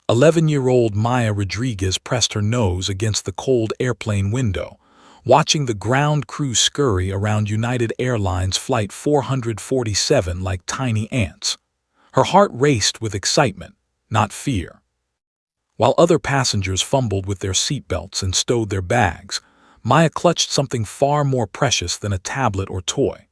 11-year-old Maya Rodriguez pressed her nose against the cold airplane window, watching the ground crew scurry around United Airlines Flight 447 like tiny ants. Her heart raced with excitement, not fear. While other passengers fumbled with their seatbelts and stowed their bags, Maya clutched something far more precious than a tablet or toy.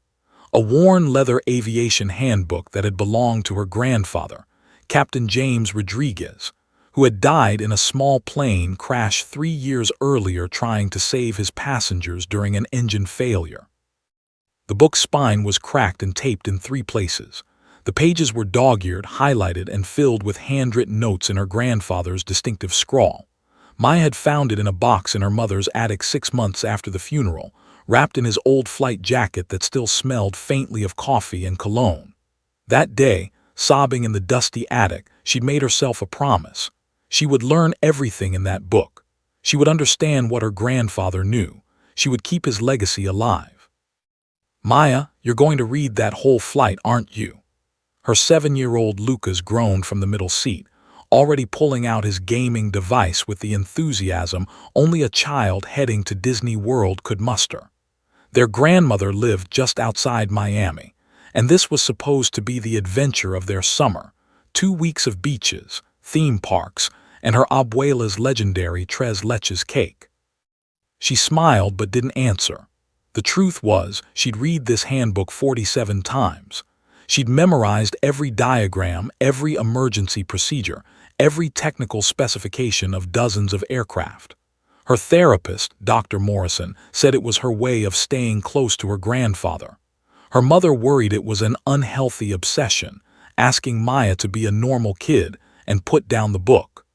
A worn leather aviation handbook that had belonged to her grandfather, Captain James Rodriguez, who had died in a small plane crash 3 years earlier trying to save his passengers during an engine failure. The book's spine was cracked and taped in 3 places. The pages were dog-eared, highlighted, and filled with handwritten notes in her grandfather's distinctive scrawl. Maya had found it in a box in her mother's attic 6 months after the funeral, wrapped in his old flight jacket that still smelled faintly of coffee and cologne. That day, sobbing in the dusty attic, she'd made herself a promise. She would learn everything in that book. She would understand what her grandfather knew. She would keep his legacy alive. "Maya, you're going to read that whole flight, aren't you?" Her 7-year-old Lucas groaned from the middle seat, already pulling out his gaming device with the enthusiasm only a child heading to Disney World could muster. Their grandmother lived just outside Miami, and this was supposed to be the adventure of their summer: 2 weeks of beaches, theme parks, and her abuela's legendary tres leches cake. She smiled but didn't answer. The truth was, she'd read this handbook 47 times. She'd memorized every diagram, every emergency procedure, every technical specification of dozens of aircraft. Her therapist, Dr. Morrison, said it was her way of staying close to her grandfather. Her mother worried it was an unhealthy obsession, asking Maya to be a normal kid and put down the book.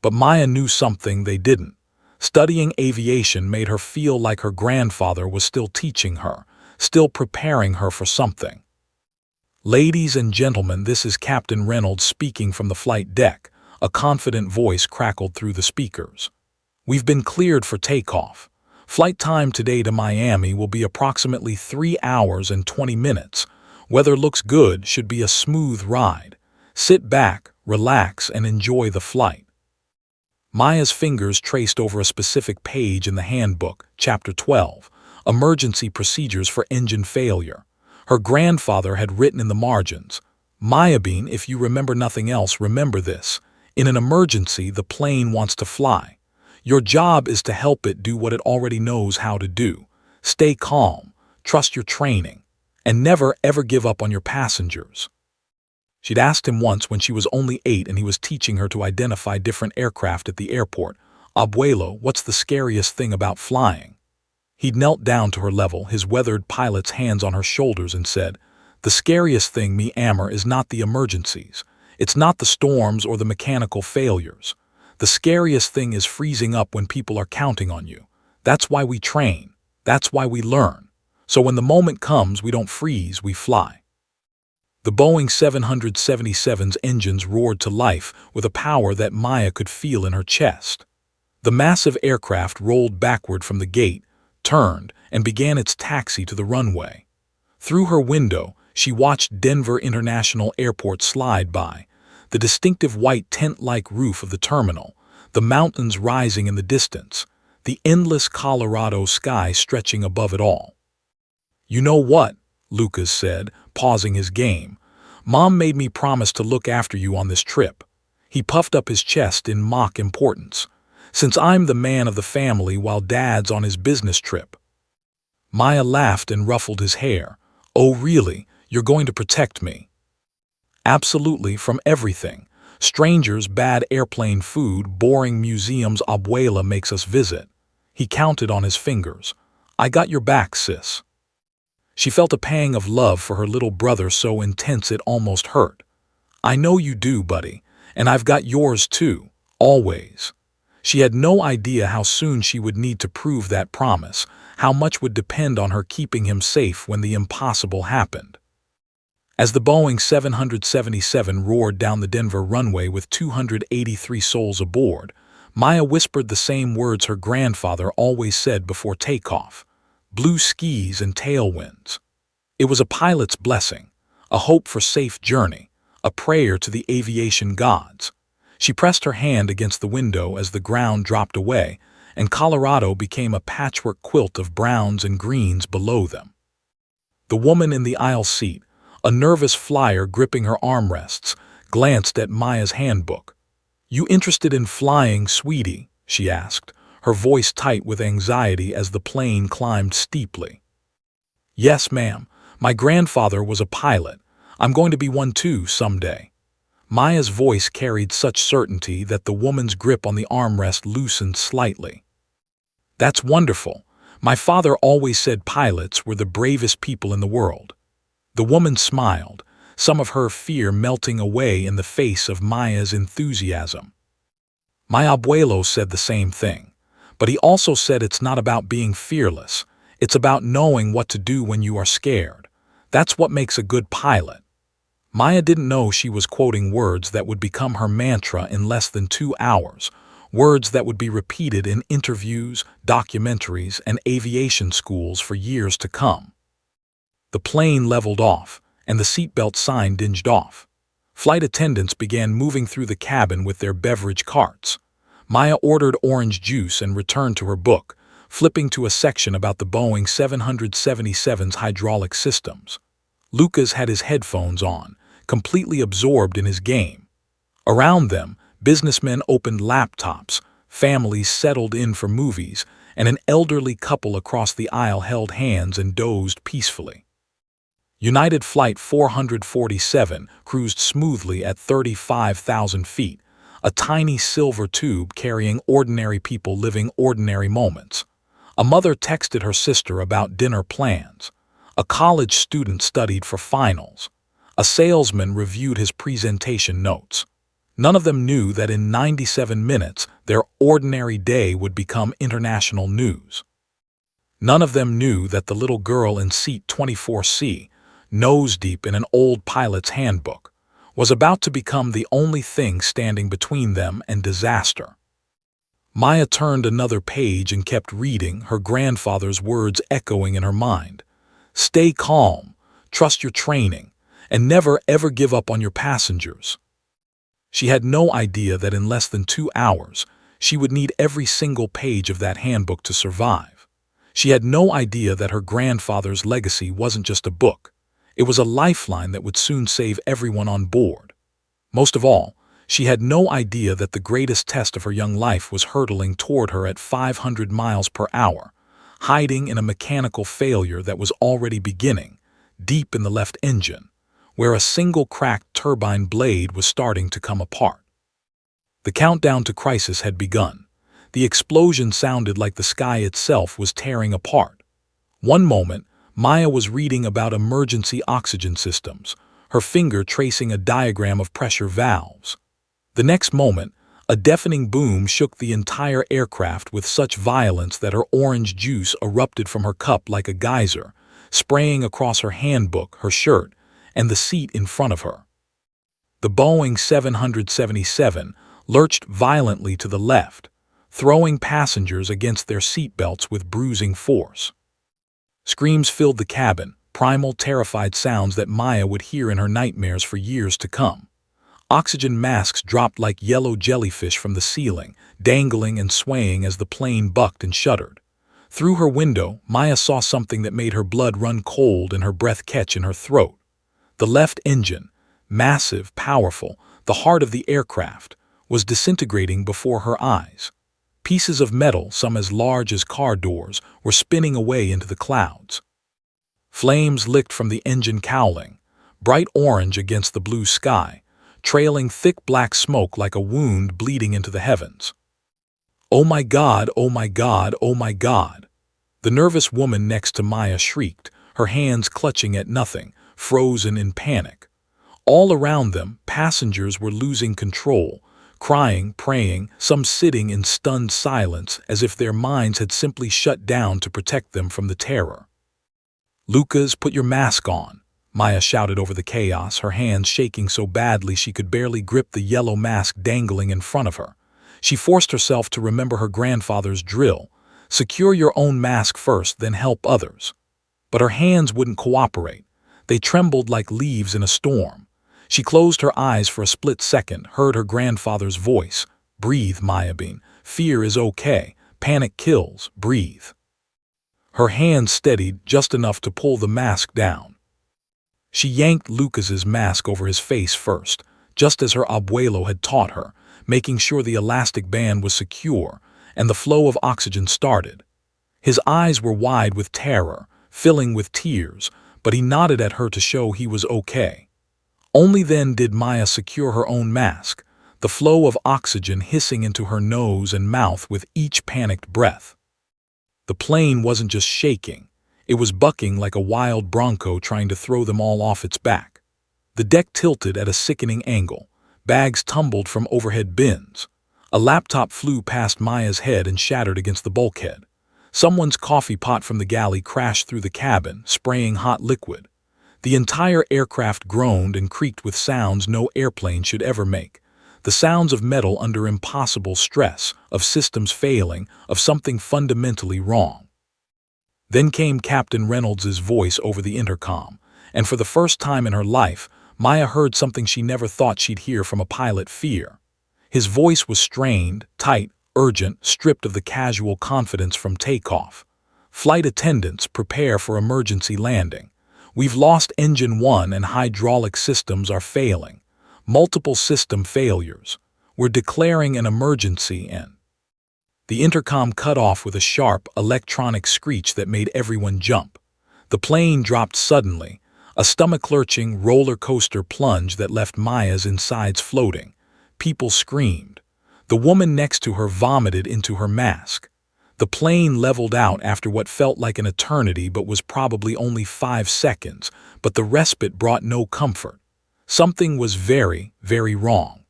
But Maya knew something they didn't. Studying aviation made her feel like her grandfather was still teaching her, still preparing her for something. "Ladies and gentlemen, this is Captain Reynolds speaking from the flight deck," a confident voice crackled through the speakers. "We've been cleared for takeoff. Flight time today to Miami will be approximately 3 hours and 20 minutes. Weather looks good, should be a smooth ride. Sit back, relax, and enjoy the flight." Maya's fingers traced over a specific page in the handbook, Chapter 12, Emergency Procedures for Engine Failure. Her grandfather had written in the margins, "Mayabine, if you remember nothing else, remember this. In an emergency, the plane wants to fly. Your job is to help it do what it already knows how to do. Stay calm, trust your training, and never ever give up on your passengers." She'd asked him once when she was only 8 and he was teaching her to identify different aircraft at the airport, "Abuelo, what's the scariest thing about flying?" He'd knelt down to her level, his weathered pilot's hands on her shoulders, and said, "The scariest thing, mi amor, is not the emergencies. It's not the storms or the mechanical failures. The scariest thing is freezing up when people are counting on you. That's why we train. That's why we learn. So when the moment comes, we don't freeze, we fly." The Boeing 777's engines roared to life with a power that Maya could feel in her chest. The massive aircraft rolled backward from the gate, turned, and began its taxi to the runway. Through her window, she watched Denver International Airport slide by, the distinctive white tent-like roof of the terminal, the mountains rising in the distance, the endless Colorado sky stretching above it all. "You know what?" Lucas said, pausing his game. "Mom made me promise to look after you on this trip." He puffed up his chest in mock importance. "Since I'm the man of the family while Dad's on his business trip." Maya laughed and ruffled his hair. "Oh really? You're going to protect me?" "Absolutely, from everything. Strangers, bad airplane food, boring museums Abuela makes us visit." He counted on his fingers. "I got your back, sis." She felt a pang of love for her little brother so intense it almost hurt. "I know you do, buddy, and I've got yours too, always." She had no idea how soon she would need to prove that promise, how much would depend on her keeping him safe when the impossible happened. As the Boeing 777 roared down the Denver runway with 283 souls aboard, Maya whispered the same words her grandfather always said before takeoff: "Blue skis and tailwinds." It was a pilot's blessing, a hope for safe journey, a prayer to the aviation gods. She pressed her hand against the window as the ground dropped away, and Colorado became a patchwork quilt of browns and greens below them. The woman in the aisle seat, a nervous flyer gripping her armrests, glanced at Maya's handbook. "You interested in flying, sweetie?" she asked, her voice tight with anxiety as the plane climbed steeply. "Yes, ma'am. My grandfather was a pilot. I'm going to be one too someday." Maya's voice carried such certainty that the woman's grip on the armrest loosened slightly. "That's wonderful. My father always said pilots were the bravest people in the world." The woman smiled, some of her fear melting away in the face of Maya's enthusiasm. "My abuelo said the same thing, but he also said it's not about being fearless. It's about knowing what to do when you are scared. That's what makes a good pilot." Maya didn't know she was quoting words that would become her mantra in less than 2 hours, words that would be repeated in interviews, documentaries, and aviation schools for years to come. The plane leveled off, and the seatbelt sign dinged off. Flight attendants began moving through the cabin with their beverage carts. Maya ordered orange juice and returned to her book, flipping to a section about the Boeing 777's hydraulic systems. Lucas had his headphones on, completely absorbed in his game. Around them, businessmen opened laptops, families settled in for movies, and an elderly couple across the aisle held hands and dozed peacefully. United Flight 447 cruised smoothly at 35,000 feet, a tiny silver tube carrying ordinary people living ordinary moments. A mother texted her sister about dinner plans. A college student studied for finals. A salesman reviewed his presentation notes. None of them knew that in 97 minutes their ordinary day would become international news. None of them knew that the little girl in seat 24C, nose deep in an old pilot's handbook, was about to become the only thing standing between them and disaster. Maya turned another page and kept reading, her grandfather's words echoing in her mind. "Stay calm, trust your training, and never ever give up on your passengers." She had no idea that in less than 2 hours, she would need every single page of that handbook to survive. She had no idea that her grandfather's legacy wasn't just a book. It was a lifeline that would soon save everyone on board. Most of all, she had no idea that the greatest test of her young life was hurtling toward her at 500 miles per hour, hiding in a mechanical failure that was already beginning, deep in the left engine, where a single cracked turbine blade was starting to come apart. The countdown to crisis had begun. The explosion sounded like the sky itself was tearing apart. One moment, Maya was reading about emergency oxygen systems, her finger tracing a diagram of pressure valves. The next moment, a deafening boom shook the entire aircraft with such violence that her orange juice erupted from her cup like a geyser, spraying across her handbook, her shirt, and the seat in front of her. The Boeing 777 lurched violently to the left, throwing passengers against their seatbelts with bruising force. Screams filled the cabin, primal, terrified sounds that Maya would hear in her nightmares for years to come. Oxygen masks dropped like yellow jellyfish from the ceiling, dangling and swaying as the plane bucked and shuddered. Through her window, Maya saw something that made her blood run cold and her breath catch in her throat. The left engine, massive, powerful, the heart of the aircraft, was disintegrating before her eyes. Pieces of metal, some as large as car doors, were spinning away into the clouds. Flames licked from the engine cowling, bright orange against the blue sky, trailing thick black smoke like a wound bleeding into the heavens. "Oh my God, oh my God, oh my God!" The nervous woman next to Maya shrieked, her hands clutching at nothing, frozen in panic. All around them, passengers were losing control, crying, praying, some sitting in stunned silence as if their minds had simply shut down to protect them from the terror. "Lucas, put your mask on," Maya shouted over the chaos, her hands shaking so badly she could barely grip the yellow mask dangling in front of her. She forced herself to remember her grandfather's drill: secure your own mask first, then help others. But her hands wouldn't cooperate. They trembled like leaves in a storm. She closed her eyes for a split second, heard her grandfather's voice. "Breathe, Mayabeen. Fear is okay. Panic kills. Breathe." Her hand steadied just enough to pull the mask down. She yanked Lucas's mask over his face first, just as her abuelo had taught her, making sure the elastic band was secure, and the flow of oxygen started. His eyes were wide with terror, filling with tears, but he nodded at her to show he was okay. Only then did Maya secure her own mask, the flow of oxygen hissing into her nose and mouth with each panicked breath. The plane wasn't just shaking, it was bucking like a wild bronco trying to throw them all off its back. The deck tilted at a sickening angle, bags tumbled from overhead bins. A laptop flew past Maya's head and shattered against the bulkhead. Someone's coffee pot from the galley crashed through the cabin, spraying hot liquid. The entire aircraft groaned and creaked with sounds no airplane should ever make. The sounds of metal under impossible stress, of systems failing, of something fundamentally wrong. Then came Captain Reynolds's voice over the intercom, and for the first time in her life, Maya heard something she never thought she'd hear from a pilot: fear. His voice was strained, tight, urgent, stripped of the casual confidence from takeoff. "Flight attendants, prepare for emergency landing. We've lost engine 1 and hydraulic systems are failing. Multiple system failures. We're declaring an emergency in." The intercom cut off with a sharp, electronic screech that made everyone jump. The plane dropped suddenly, a stomach-lurching roller coaster plunge that left Maya's insides floating. People screamed. The woman next to her vomited into her mask. The plane leveled out after what felt like an eternity but was probably only 5 seconds, but the respite brought no comfort. Something was very, very wrong.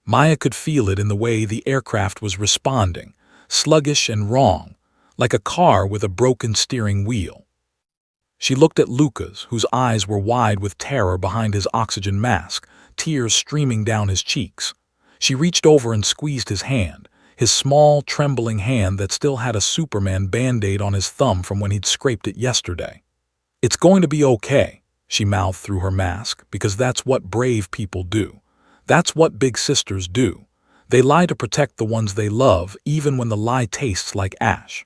Maya could feel it in the way the aircraft was responding, sluggish and wrong, like a car with a broken steering wheel. She looked at Lucas, whose eyes were wide with terror behind his oxygen mask, tears streaming down his cheeks. She reached over and squeezed his hand, his small, trembling hand that still had a Superman band-aid on his thumb from when he'd scraped it yesterday. "It's going to be okay," she mouthed through her mask, "because that's what brave people do. That's what big sisters do. They lie to protect the ones they love, even when the lie tastes like ash."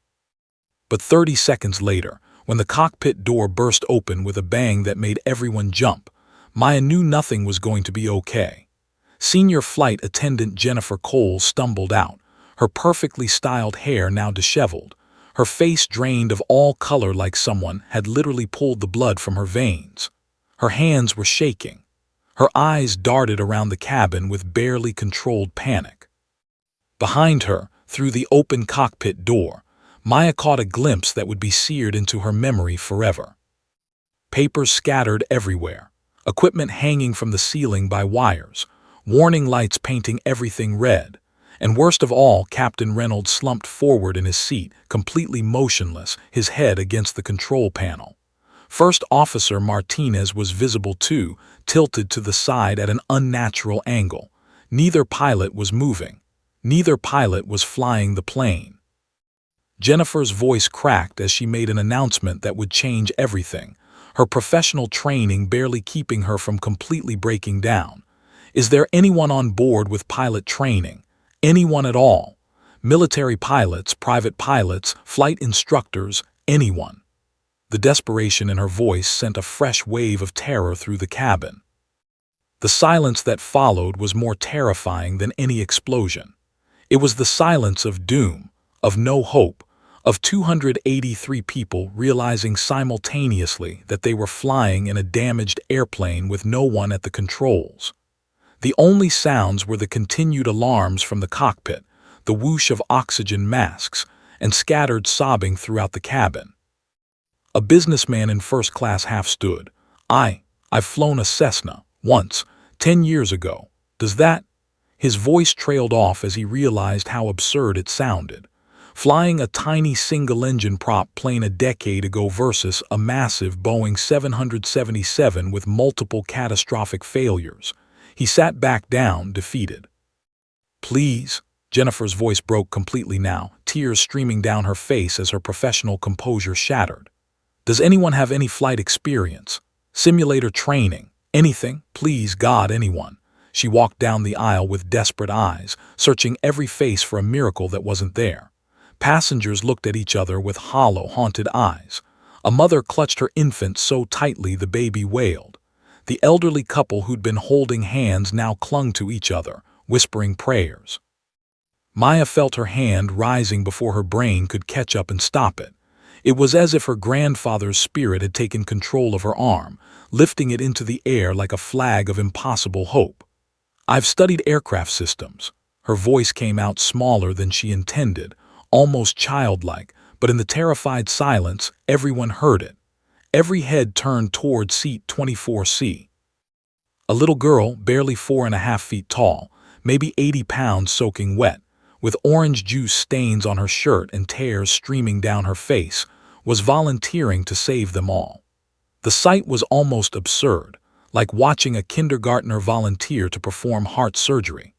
But 30 seconds later, when the cockpit door burst open with a bang that made everyone jump, Maya knew nothing was going to be okay. Senior flight attendant Jennifer Cole stumbled out, her perfectly styled hair now disheveled, her face drained of all color like someone had literally pulled the blood from her veins. Her hands were shaking. Her eyes darted around the cabin with barely controlled panic. Behind her, through the open cockpit door, Maya caught a glimpse that would be seared into her memory forever. Papers scattered everywhere, equipment hanging from the ceiling by wires, warning lights painting everything red, and worst of all, Captain Reynolds slumped forward in his seat, completely motionless, his head against the control panel. First Officer Martinez was visible too, tilted to the side at an unnatural angle. Neither pilot was moving. Neither pilot was flying the plane. Jennifer's voice cracked as she made an announcement that would change everything, her professional training barely keeping her from completely breaking down. "Is there anyone on board with pilot training? Anyone at all? Military pilots, private pilots, flight instructors, anyone?" The desperation in her voice sent a fresh wave of terror through the cabin. The silence that followed was more terrifying than any explosion. It was the silence of doom, of no hope, of 283 people realizing simultaneously that they were flying in a damaged airplane with no one at the controls. The only sounds were the continued alarms from the cockpit, the whoosh of oxygen masks, and scattered sobbing throughout the cabin. A businessman in first class half stood. I've flown a Cessna, once, 10 years ago. Does that?" His voice trailed off as he realized how absurd it sounded. Flying a tiny single-engine prop plane a decade ago versus a massive Boeing 777 with multiple catastrophic failures. He sat back down, defeated. "Please," Jennifer's voice broke completely now, tears streaming down her face as her professional composure shattered. "Does anyone have any flight experience? Simulator training? Anything, please, God, anyone. She walked down the aisle with desperate eyes, searching every face for a miracle that wasn't there. Passengers looked at each other with hollow, haunted eyes. A mother clutched her infant so tightly the baby wailed. The elderly couple who'd been holding hands now clung to each other, whispering prayers. Maya felt her hand rising before her brain could catch up and stop it. It was as if her grandfather's spirit had taken control of her arm, lifting it into the air like a flag of impossible hope. I've studied aircraft systems. Her voice came out smaller than she intended, almost childlike, but in the terrified silence, everyone heard it. Every head turned toward seat 24C. A little girl, barely 4.5 feet tall, maybe 80 pounds soaking wet, with orange juice stains on her shirt and tears streaming down her face, was volunteering to save them all. The sight was almost absurd, like watching a kindergartner volunteer to perform heart surgery.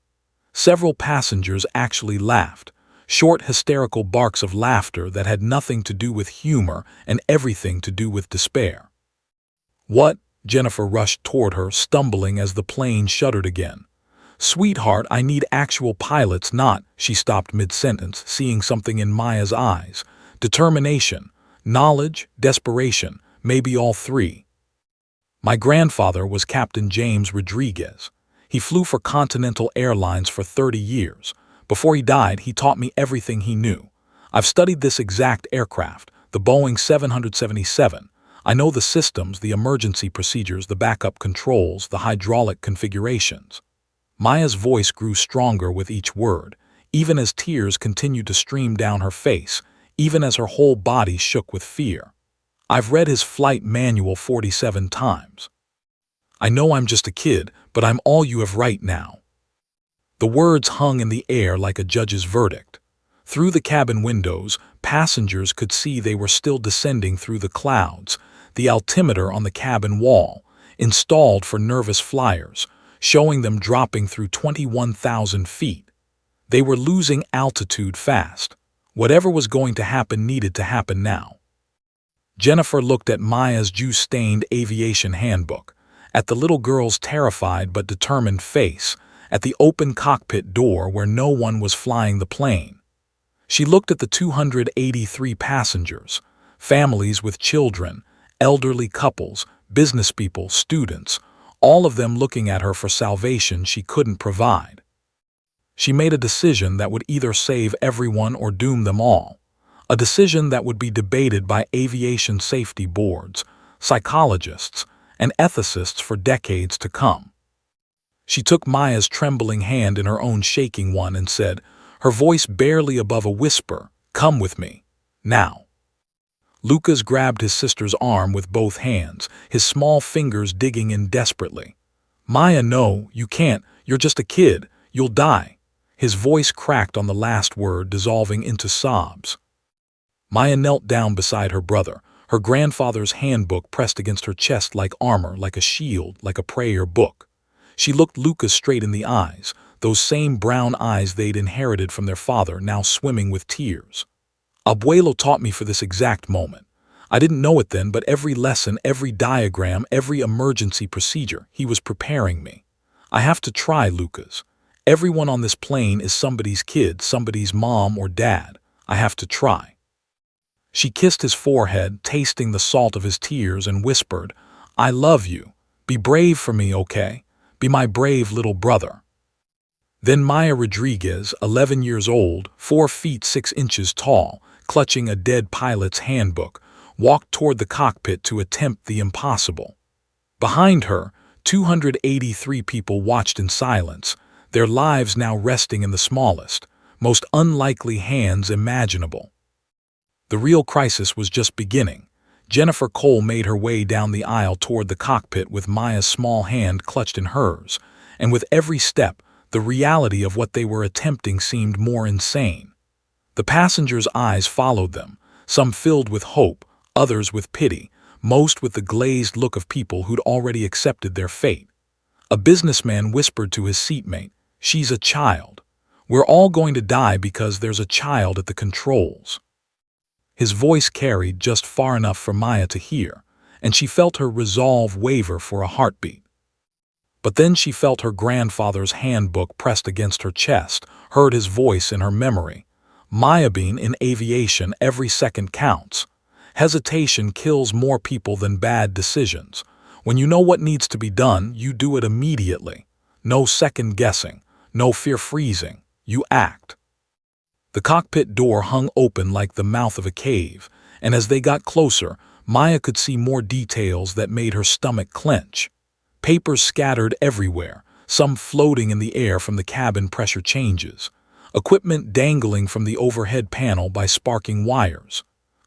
Several passengers actually laughed, short hysterical barks of laughter that had nothing to do with humor and everything to do with despair. "What?" Jennifer rushed toward her, stumbling as the plane shuddered again. "Sweetheart, I need actual pilots, not—" She stopped mid-sentence, seeing something in Maya's eyes. Determination, knowledge, desperation, maybe all three. "My grandfather was Captain James Rodriguez. He flew for Continental Airlines for 30 years. Before he died, he taught me everything he knew. I've studied this exact aircraft, the Boeing 777. I know the systems, the emergency procedures, the backup controls, the hydraulic configurations." Maya's voice grew stronger with each word, even as tears continued to stream down her face, even as her whole body shook with fear. "I've read his flight manual 47 times. I know I'm just a kid, but I'm all you have right now." The words hung in the air like a judge's verdict. Through the cabin windows, passengers could see they were still descending through the clouds, the altimeter on the cabin wall, installed for nervous flyers, showing them dropping through 21,000 feet. They were losing altitude fast. Whatever was going to happen needed to happen now. Jennifer looked at Maya's juice-stained aviation handbook, at the little girl's terrified but determined face, at the open cockpit door where no one was flying the plane. She looked at the 283 passengers, families with children, elderly couples, businesspeople, students, all of them looking at her for salvation she couldn't provide. She made a decision that would either save everyone or doom them all, a decision that would be debated by aviation safety boards, psychologists, and ethicists for decades to come. She took Maya's trembling hand in her own shaking one and said, her voice barely above a whisper, "Come with me. Now." Lucas grabbed his sister's arm with both hands, his small fingers digging in desperately. "Maya, no, you can't. You're just a kid. You'll die." His voice cracked on the last word, dissolving into sobs. Maya knelt down beside her brother, her grandfather's handbook pressed against her chest like armor, like a shield, like a prayer book. She looked Lucas straight in the eyes, those same brown eyes they'd inherited from their father, now swimming with tears. "Abuelo taught me for this exact moment. I didn't know it then, but every lesson, every diagram, every emergency procedure, he was preparing me. I have to try, Lucas. Everyone on this plane is somebody's kid, somebody's mom or dad. I have to try." She kissed his forehead, tasting the salt of his tears, and whispered, "I love you. Be brave for me, okay? Be my brave little brother." Then Maya Rodriguez, 11 years old, 4 feet 6 inches tall, clutching a dead pilot's handbook, walked toward the cockpit to attempt the impossible. Behind her, 283 people watched in silence, their lives now resting in the smallest, most unlikely hands imaginable. The real crisis was just beginning. Jennifer Cole made her way down the aisle toward the cockpit with Maya's small hand clutched in hers, and with every step, the reality of what they were attempting seemed more insane. The passengers' eyes followed them, some filled with hope, others with pity, most with the glazed look of people who'd already accepted their fate. A businessman whispered to his seatmate, "She's a child. We're all going to die because there's a child at the controls." His voice carried just far enough for Maya to hear, and she felt her resolve waver for a heartbeat. But then she felt her grandfather's handbook pressed against her chest, heard his voice in her memory. Mayabeen, in aviation, every second counts. Hesitation kills more people than bad decisions. When you know what needs to be done, you do it immediately. No second guessing, no fear freezing. You act. The cockpit door hung open like the mouth of a cave, and as they got closer, Maya could see more details that made her stomach clench. Papers scattered everywhere, some floating in the air from the cabin pressure changes. Equipment dangling from the overhead panel by sparking wires.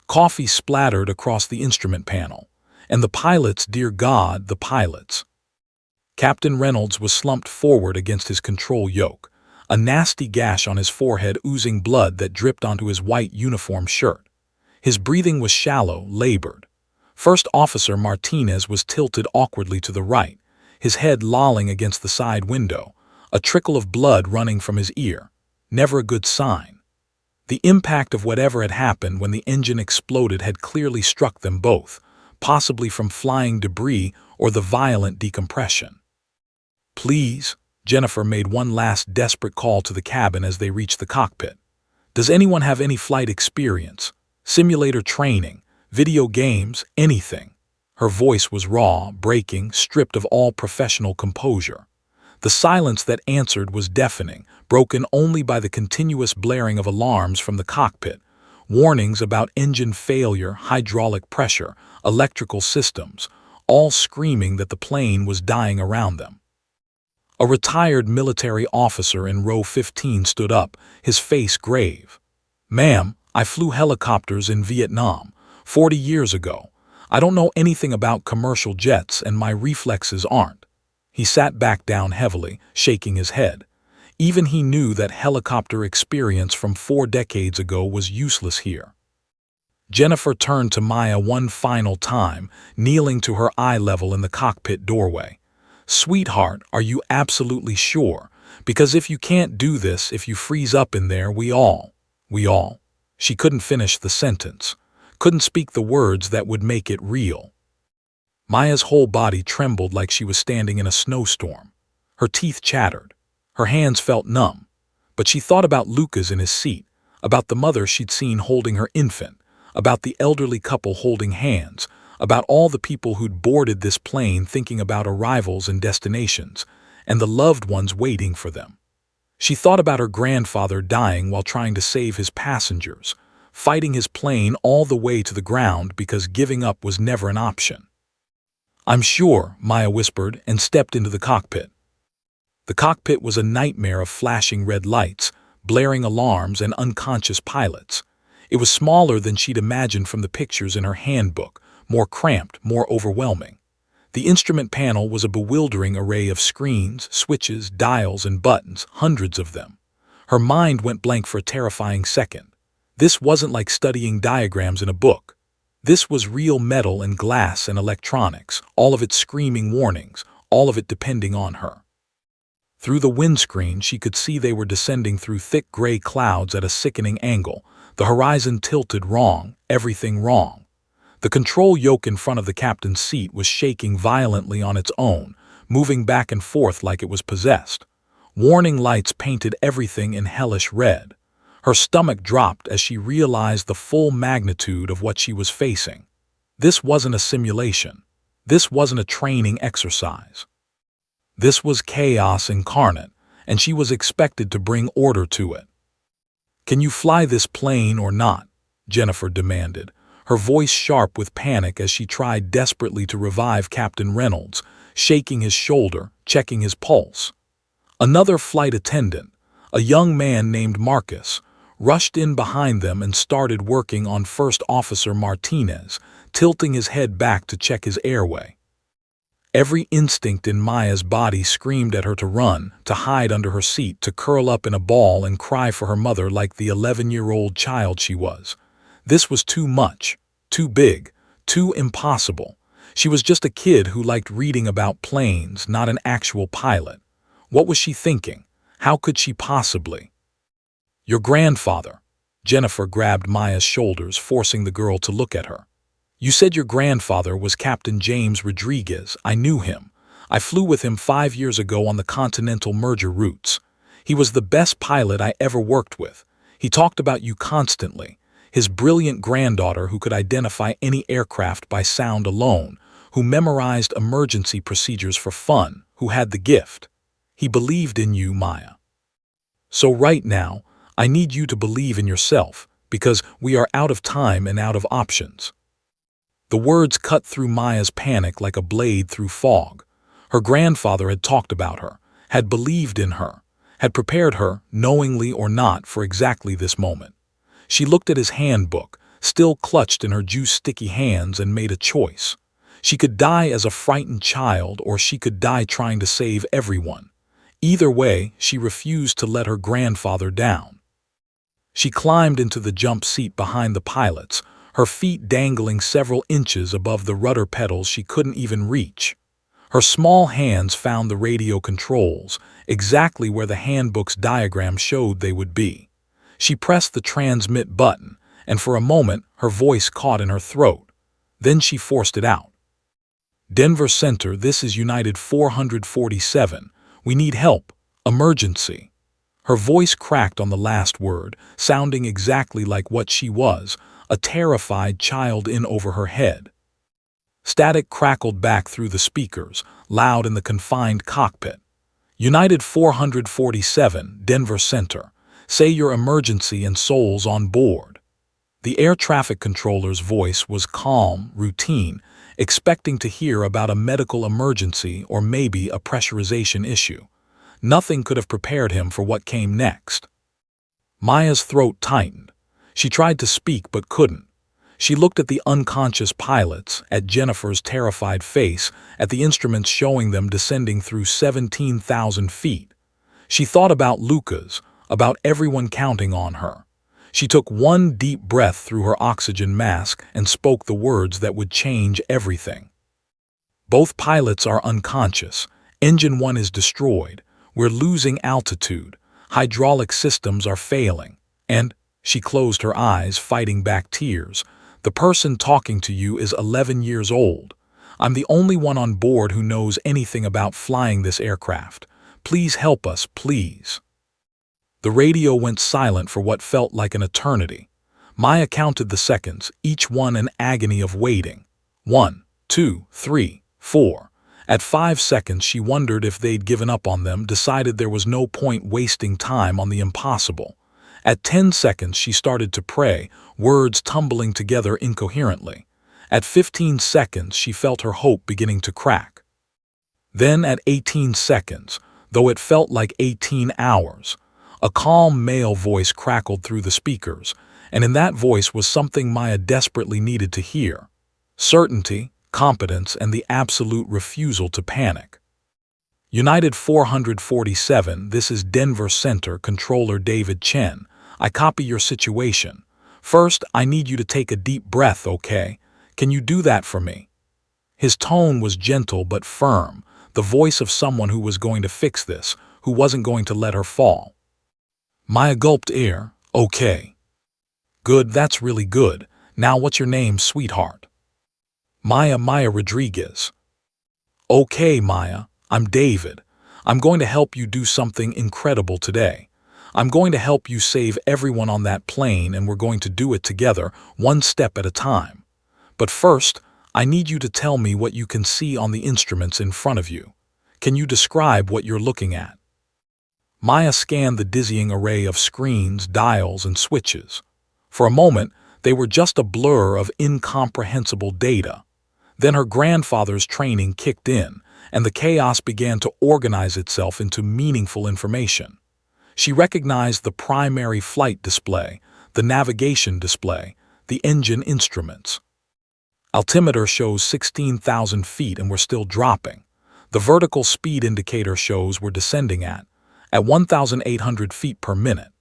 Coffee splattered across the instrument panel. And the pilots, dear God, the pilots. Captain Reynolds was slumped forward against his control yoke, a nasty gash on his forehead oozing blood that dripped onto his white uniform shirt. His breathing was shallow, labored. First Officer Martinez was tilted awkwardly to the right, his head lolling against the side window, a trickle of blood running from his ear. Never a good sign. The impact of whatever had happened when the engine exploded had clearly struck them both, possibly from flying debris or the violent decompression. "Please," Jennifer made one last desperate call to the cabin as they reached the cockpit. "Does anyone have any flight experience? Simulator training? Video games? Anything?" Her voice was raw, breaking, stripped of all professional composure. The silence that answered was deafening, broken only by the continuous blaring of alarms from the cockpit, warnings about engine failure, hydraulic pressure, electrical systems, all screaming that the plane was dying around them. A retired military officer in row 15 stood up, his face grave. "Ma'am, I flew helicopters in Vietnam 40 years ago. I don't know anything about commercial jets and my reflexes aren't." He sat back down heavily, shaking his head. Even he knew that helicopter experience from 4 decades ago was useless here. Jennifer turned to Maya one final time, kneeling to her eye level in the cockpit doorway. "Sweetheart, are you absolutely sure? Because if you can't do this, if you freeze up in there, we all. She couldn't finish the sentence, couldn't speak the words that would make it real. Maya's whole body trembled like she was standing in a snowstorm. Her teeth chattered. Her hands felt numb. But she thought about Lucas in his seat, about the mother she'd seen holding her infant, about the elderly couple holding hands, about all the people who'd boarded this plane thinking about arrivals and destinations, and the loved ones waiting for them. She thought about her grandfather dying while trying to save his passengers, fighting his plane all the way to the ground because giving up was never an option. "I'm sure," Maya whispered and stepped into the cockpit. The cockpit was a nightmare of flashing red lights, blaring alarms, and unconscious pilots. It was smaller than she'd imagined from the pictures in her handbook, more cramped, more overwhelming. The instrument panel was a bewildering array of screens, switches, dials, and buttons, hundreds of them. Her mind went blank for a terrifying second. This wasn't like studying diagrams in a book. This was real metal and glass and electronics, all of it screaming warnings, all of it depending on her. Through the windscreen, she could see they were descending through thick gray clouds at a sickening angle, the horizon tilted wrong, everything wrong. The control yoke in front of the captain's seat was shaking violently on its own, moving back and forth like it was possessed. Warning lights painted everything in hellish red. Her stomach dropped as she realized the full magnitude of what she was facing. This wasn't a simulation. This wasn't a training exercise. This was chaos incarnate, and she was expected to bring order to it. "Can you fly this plane or not?" Jennifer demanded, her voice sharp with panic as she tried desperately to revive Captain Reynolds, shaking his shoulder, checking his pulse. Another flight attendant, a young man named Marcus, rushed in behind them and started working on First Officer Martinez, tilting his head back to check his airway. Every instinct in Maya's body screamed at her to run, to hide under her seat, to curl up in a ball and cry for her mother like the 11-year-old child she was. This was too much, too big, too impossible. She was just a kid who liked reading about planes, not an actual pilot. What was she thinking? How could she possibly? "Your grandfather." Jennifer grabbed Maya's shoulders, forcing the girl to look at her. "You said your grandfather was Captain James Rodriguez. I knew him. I flew with him 5 years ago on the continental merger routes. He was the best pilot I ever worked with. He talked about you constantly. His brilliant granddaughter who could identify any aircraft by sound alone, who memorized emergency procedures for fun, who had the gift. He believed in you, Maya. So right now, I need you to believe in yourself, because we are out of time and out of options. The words cut through Maya's panic like a blade through fog. Her grandfather had talked about her, had believed in her, had prepared her, knowingly or not, for exactly this moment. She looked at his handbook, still clutched in her juice-sticky hands, and made a choice. She could die as a frightened child, or she could die trying to save everyone. Either way, she refused to let her grandfather down. She climbed into the jump seat behind the pilots, her feet dangling several inches above the rudder pedals she couldn't even reach. Her small hands found the radio controls, exactly where the handbook's diagram showed they would be. She pressed the transmit button, and for a moment her voice caught in her throat. Then she forced it out. Denver Center, this is United 447. We need help. Emergency. Her voice cracked on the last word, sounding exactly like what she was, a terrified child in over her head. Static crackled back through the speakers, loud in the confined cockpit. United 447, Denver Center. Say your emergency and souls on board. The air traffic controller's voice was calm, routine, expecting to hear about a medical emergency or maybe a pressurization issue. Nothing could have prepared him for what came next. Maya's throat tightened. She tried to speak but couldn't. She looked at the unconscious pilots, at Jennifer's terrified face, at the instruments showing them descending through 17,000 feet. She thought about Lucas, about everyone counting on her. She took one deep breath through her oxygen mask and spoke the words that would change everything. Both pilots are unconscious. Engine 1 is destroyed. We're losing altitude. Hydraulic systems are failing. And she closed her eyes, fighting back tears. The person talking to you is 11 years old. I'm the only one on board who knows anything about flying this aircraft. Please help us, please. The radio went silent for what felt like an eternity. Maya counted the seconds, each one an agony of waiting. 1, 2, 3, 4. At 5 seconds, she wondered if they'd given up on them, decided there was no point wasting time on the impossible. At 10 seconds, she started to pray, words tumbling together incoherently. At 15 seconds, she felt her hope beginning to crack. Then at 18 seconds, though it felt like 18 hours, a calm male voice crackled through the speakers, and in that voice was something Maya desperately needed to hear. Certainty, competence, and the absolute refusal to panic. United 447, this is Denver Center, Controller David Chen. I copy your situation. First, I need you to take a deep breath, okay? Can you do that for me? His tone was gentle but firm, the voice of someone who was going to fix this, who wasn't going to let her fall. Maya gulped air. Okay. Good, that's really good. Now what's your name, sweetheart? Maya Rodriguez. Okay, Maya, I'm David. I'm going to help you do something incredible today. I'm going to help you save everyone on that plane, and we're going to do it together, one step at a time. But first, I need you to tell me what you can see on the instruments in front of you. Can you describe what you're looking at? Maya scanned the dizzying array of screens, dials, and switches. For a moment, they were just a blur of incomprehensible data. Then her grandfather's training kicked in, and the chaos began to organize itself into meaningful information. She recognized the primary flight display, the navigation display, the engine instruments. Altimeter shows 16,000 feet and we're still dropping. The vertical speed indicator shows we're descending at 1,800 feet per minute.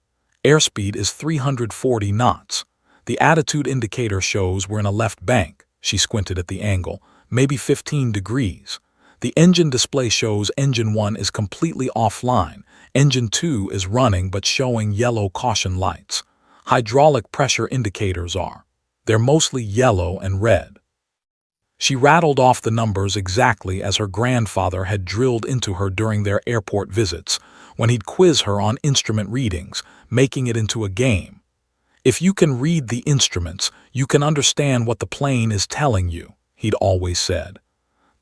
Airspeed is 340 knots. The attitude indicator shows we're in a left bank. She squinted at the angle, maybe 15 degrees. The engine display shows engine 1 is completely offline. Engine 2 is running but showing yellow caution lights. Hydraulic pressure indicators are. They're mostly yellow and red. She rattled off the numbers exactly as her grandfather had drilled into her during their airport visits, when he'd quiz her on instrument readings, making it into a game. If you can read the instruments, you can understand what the plane is telling you, he'd always said.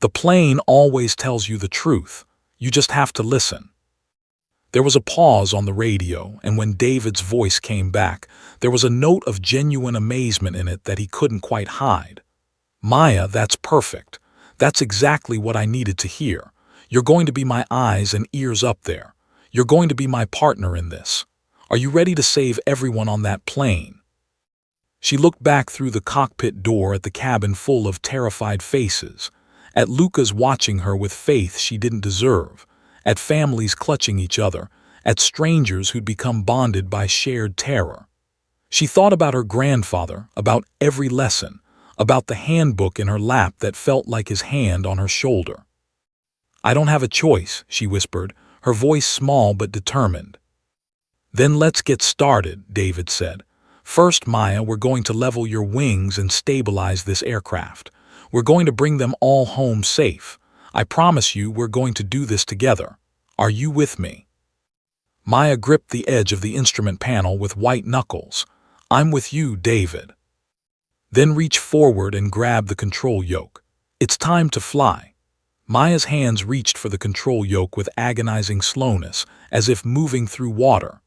The plane always tells you the truth. You just have to listen. There was a pause on the radio, and when David's voice came back, there was a note of genuine amazement in it that he couldn't quite hide. Maya, that's perfect. That's exactly what I needed to hear. You're going to be my eyes and ears up there. You're going to be my partner in this. Are you ready to save everyone on that plane? She looked back through the cockpit door at the cabin full of terrified faces, at Lucas watching her with faith she didn't deserve, at families clutching each other, at strangers who'd become bonded by shared terror. She thought about her grandfather, about every lesson, about the handbook in her lap that felt like his hand on her shoulder. I don't have a choice, she whispered, her voice small but determined. Then let's get started, David said. First, Maya, we're going to level your wings and stabilize this aircraft. We're going to bring them all home safe. I promise you we're going to do this together. Are you with me? Maya gripped the edge of the instrument panel with white knuckles. I'm with you, David. Then reach forward and grab the control yoke. It's time to fly. Maya's hands reached for the control yoke with agonizing slowness, as if moving through water.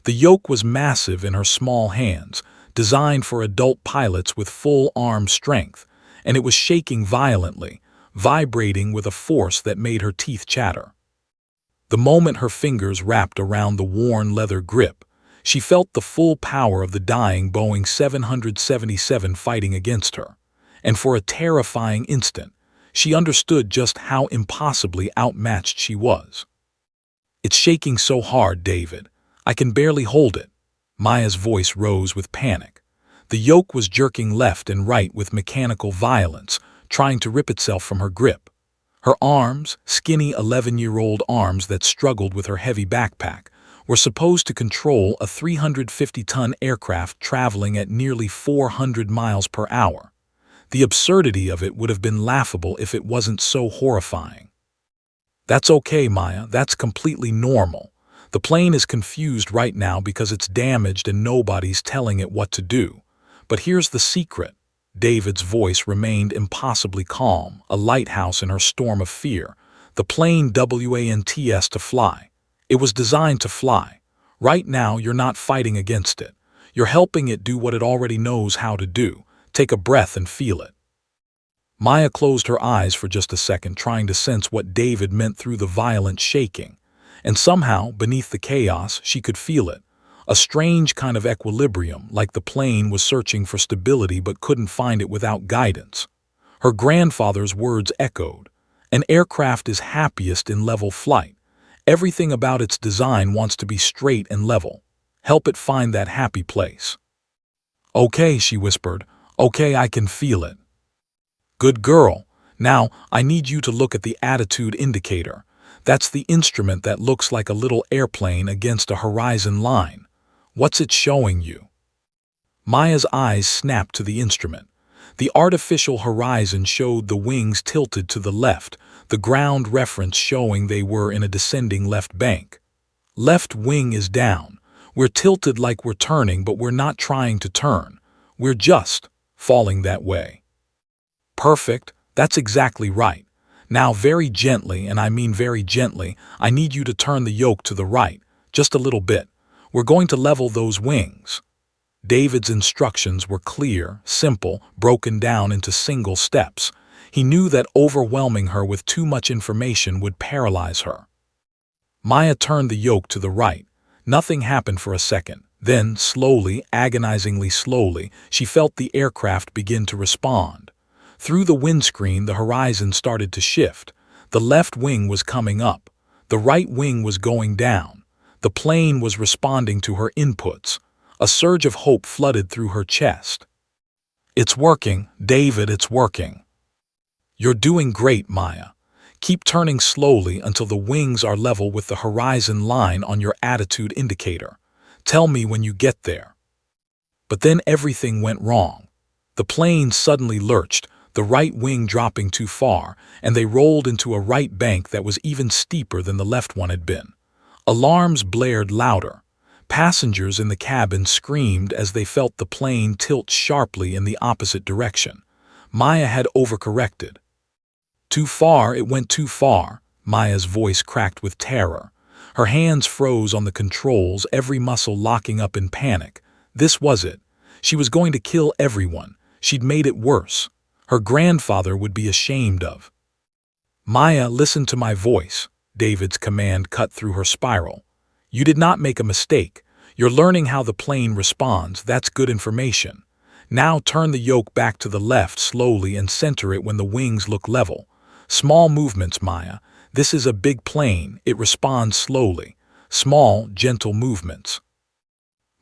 The yoke was massive in her small hands, designed for adult pilots with full arm strength, and it was shaking violently, vibrating with a force that made her teeth chatter. The moment her fingers wrapped around the worn leather grip, she felt the full power of the dying Boeing 777 fighting against her, and for a terrifying instant, she understood just how impossibly outmatched she was. It's shaking so hard, David. I can barely hold it. Maya's voice rose with panic. The yoke was jerking left and right with mechanical violence, trying to rip itself from her grip. Her arms, skinny 11-year-old arms that struggled with her heavy backpack, were supposed to control a 350-ton aircraft traveling at nearly 400 miles per hour. The absurdity of it would have been laughable if it wasn't so horrifying. That's okay, Maya. That's completely normal. The plane is confused right now because it's damaged and nobody's telling it what to do. But here's the secret. David's voice remained impossibly calm, a lighthouse in her storm of fear. The plane wants to fly. It was designed to fly. Right now, you're not fighting against it. You're helping it do what it already knows how to do. Take a breath and feel it. Maya closed her eyes for just a second, trying to sense what David meant through the violent shaking. And somehow, beneath the chaos, she could feel it. A strange kind of equilibrium, like the plane was searching for stability but couldn't find it without guidance. Her grandfather's words echoed. An aircraft is happiest in level flight. Everything about its design wants to be straight and level. Help it find that happy place. Okay, she whispered. Okay, I can feel it. Good girl. Now, I need you to look at the attitude indicator. That's the instrument that looks like a little airplane against a horizon line. What's it showing you? Maya's eyes snapped to the instrument. The artificial horizon showed the wings tilted to the left, the ground reference showing they were in a descending left bank. Left wing is down. We're tilted like we're turning, but we're not trying to turn. We're just falling that way. Perfect. That's exactly right. Now very gently, and I mean very gently, I need you to turn the yoke to the right, just a little bit. We're going to level those wings. David's instructions were clear, simple, broken down into single steps. He knew that overwhelming her with too much information would paralyze her. Maya turned the yoke to the right. Nothing happened for a second. Then, slowly, agonizingly slowly, she felt the aircraft begin to respond. Through the windscreen, the horizon started to shift. The left wing was coming up. The right wing was going down. The plane was responding to her inputs. A surge of hope flooded through her chest. It's working, David, it's working. You're doing great, Maya. Keep turning slowly until the wings are level with the horizon line on your attitude indicator. Tell me when you get there. But then everything went wrong. The plane suddenly lurched. the right wing dropping too far, and they rolled into a right bank that was even steeper than the left one had been. Alarms blared louder. Passengers in the cabin screamed as they felt the plane tilt sharply in the opposite direction. Maya had overcorrected. Too far, it went too far. Maya's voice cracked with terror. Her hands froze on the controls, every muscle locking up in panic. This was it. She was going to kill everyone. She'd made it worse. Her grandfather would be ashamed of. Maya, listen to my voice. David's command cut through her spiral. You did not make a mistake. You're learning how the plane responds. That's good information. Now turn the yoke back to the left slowly and center it when the wings look level. Small movements, Maya. This is a big plane. It responds slowly. Small, gentle movements.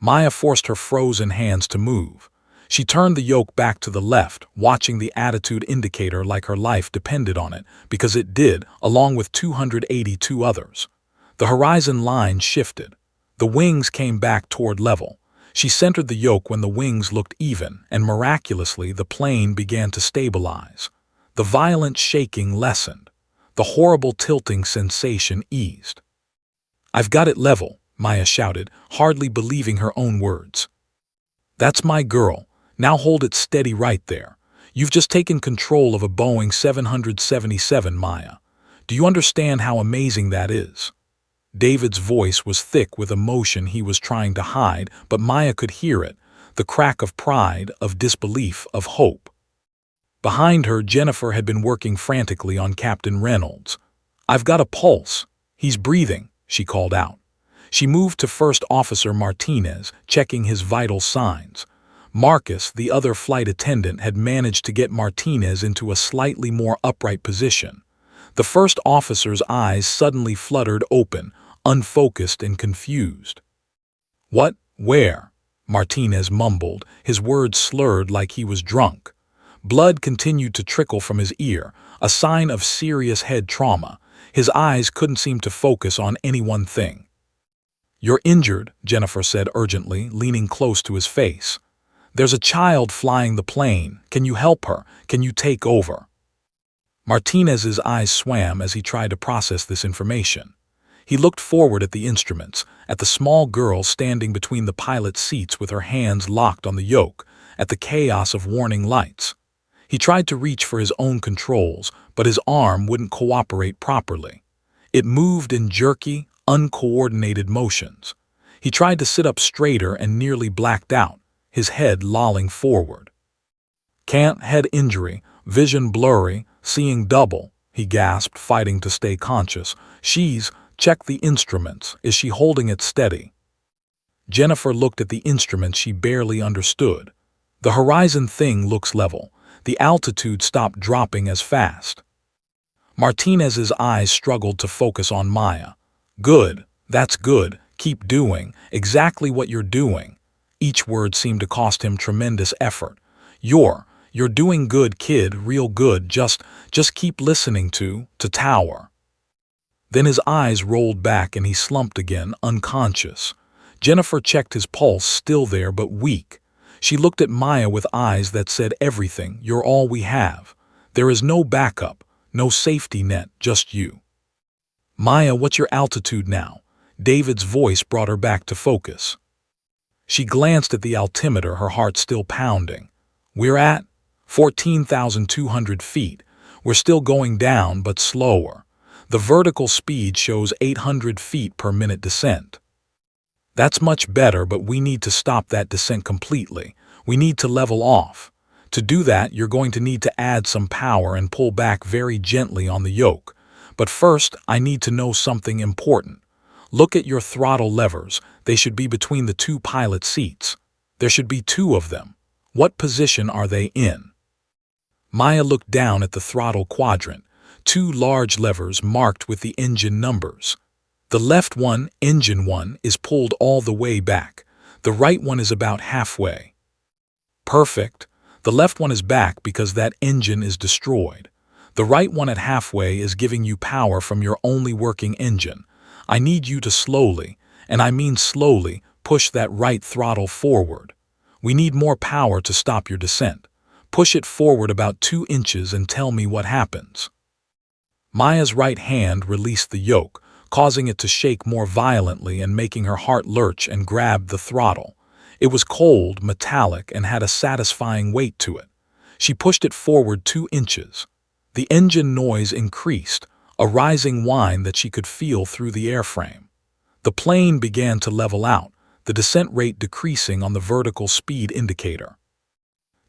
Maya forced her frozen hands to move. She turned the yoke back to the left, watching the attitude indicator like her life depended on it, because it did, along with 282 others. The horizon line shifted. The wings came back toward level. She centered the yoke when the wings looked even, and miraculously the plane began to stabilize. The violent shaking lessened. The horrible tilting sensation eased. I've got it level, Maya shouted, hardly believing her own words. That's my girl. Now hold it steady right there. You've just taken control of a Boeing 777, Maya. Do you understand how amazing that is? David's voice was thick with emotion he was trying to hide, but Maya could hear it, the crack of pride, of disbelief, of hope. Behind her, Jennifer had been working frantically on Captain Reynolds. I've got a pulse. He's breathing, she called out. She moved to First Officer Martinez, checking his vital signs. Marcus, the other flight attendant, had managed to get Martinez into a slightly more upright position. The first officer's eyes suddenly fluttered open, unfocused and confused. What? Where? Martinez mumbled, his words slurred like he was drunk. Blood continued to trickle from his ear, a sign of serious head trauma. His eyes couldn't seem to focus on any one thing. You're injured, Jennifer said urgently, leaning close to his face. There's a child flying the plane. Can you help her? Can you take over? Martinez's eyes swam as he tried to process this information. He looked forward at the instruments, at the small girl standing between the pilot's seats with her hands locked on the yoke, at the chaos of warning lights. He tried to reach for his own controls, but his arm wouldn't cooperate properly. It moved in jerky, uncoordinated motions. He tried to sit up straighter and nearly blacked out, his head lolling forward. Can't, head injury, vision blurry, seeing double, he gasped, fighting to stay conscious. Check the instruments. Is she holding it steady? Jennifer looked at the instruments she barely understood. The horizon thing looks level. The altitude stopped dropping as fast. Martinez's eyes struggled to focus on Maya. Good, that's good, keep doing, exactly what you're doing. Each word seemed to cost him tremendous effort. You're doing good, kid, real good, just keep listening to Tower. Then his eyes rolled back and he slumped again, unconscious. Jennifer checked his pulse, still there but weak. She looked at Maya with eyes that said everything, you're all we have. There is no backup, no safety net, just you. Maya, what's your altitude now? David's voice brought her back to focus. She glanced at the altimeter, her heart still pounding. We're at 14,200 feet. We're still going down, but slower. The vertical speed shows 800 feet per minute descent. That's much better, but we need to stop that descent completely. We need to level off. To do that, you're going to need to add some power and pull back very gently on the yoke. But first, I need to know something important. Look at your throttle levers. They should be between the two pilot seats. There should be two of them. What position are they in? Maya looked down at the throttle quadrant. Two large levers marked with the engine numbers. The left one, engine 1, is pulled all the way back. The right one is about halfway. Perfect. The left one is back because that engine is destroyed. The right one at halfway is giving you power from your only working engine. I need you to slowly, and I mean slowly, push that right throttle forward. We need more power to stop your descent. Push it forward about 2 inches and tell me what happens. Maya's right hand released the yoke, causing it to shake more violently and making her heart lurch and grab the throttle. It was cold, metallic, and had a satisfying weight to it. She pushed it forward 2 inches. The engine noise increased, a rising whine that she could feel through the airframe. The plane began to level out, the descent rate decreasing on the vertical speed indicator.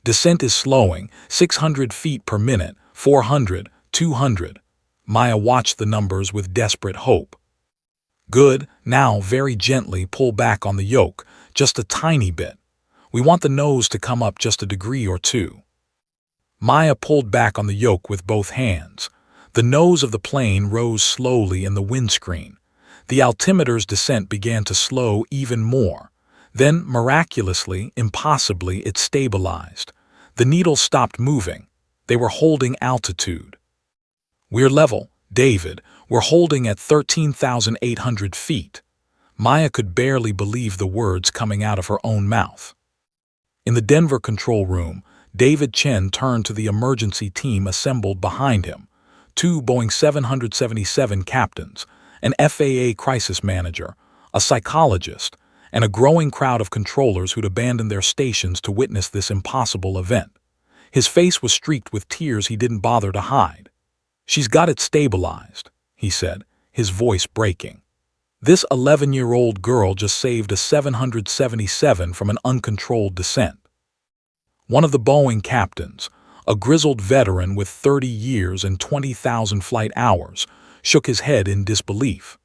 Descent is slowing, 600 feet per minute, 400, 200. Maya watched the numbers with desperate hope. Good, now very gently pull back on the yoke, just a tiny bit. We want the nose to come up just a degree or two. Maya pulled back on the yoke with both hands. The nose of the plane rose slowly in the windscreen. The altimeter's descent began to slow even more. Then, miraculously, impossibly, it stabilized. The needle stopped moving. They were holding altitude. We're level, David. We're holding at 13,800 feet. Maya could barely believe the words coming out of her own mouth. In the Denver control room, David Chen turned to the emergency team assembled behind him. 2 Boeing 777 captains, an FAA crisis manager, a psychologist, and a growing crowd of controllers who'd abandoned their stations to witness this impossible event. His face was streaked with tears he didn't bother to hide. "She's got it stabilized," he said, his voice breaking. "This 11-year-old girl just saved a 777 from an uncontrolled descent." One of the Boeing captains, a grizzled veteran with 30 years and 20,000 flight hours, shook his head in disbelief.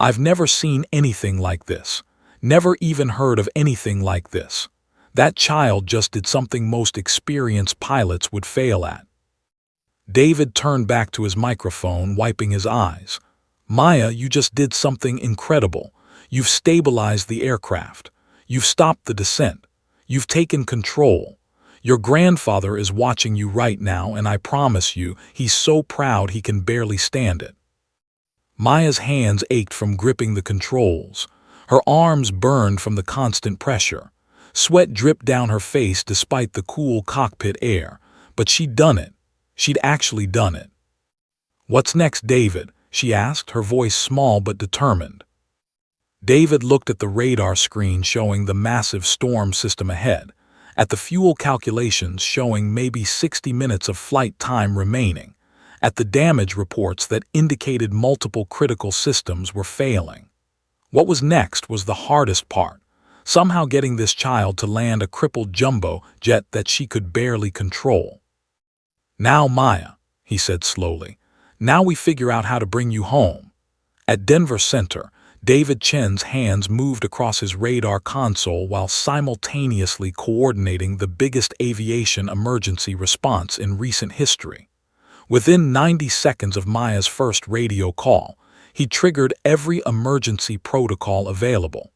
"I've never seen anything like this. Never even heard of anything like this. That child just did something most experienced pilots would fail at." David turned back to his microphone, wiping his eyes. "Maya, you just did something incredible. You've stabilized the aircraft. You've stopped the descent. You've taken control. Your grandfather is watching you right now, and I promise you, he's so proud he can barely stand it." Maya's hands ached from gripping the controls. Her arms burned from the constant pressure. Sweat dripped down her face despite the cool cockpit air. But she'd done it. She'd actually done it. "What's next, David?" she asked, her voice small but determined. David looked at the radar screen showing the massive storm system ahead, at the fuel calculations showing maybe 60 minutes of flight time remaining, at the damage reports that indicated multiple critical systems were failing. What was next was the hardest part, somehow getting this child to land a crippled jumbo jet that she could barely control. "Now, Maya," he said slowly, "now we figure out how to bring you home." At Denver Center, David Chen's hands moved across his radar console while simultaneously coordinating the biggest aviation emergency response in recent history. Within 90 seconds of Maya's first radio call, he triggered every emergency protocol available.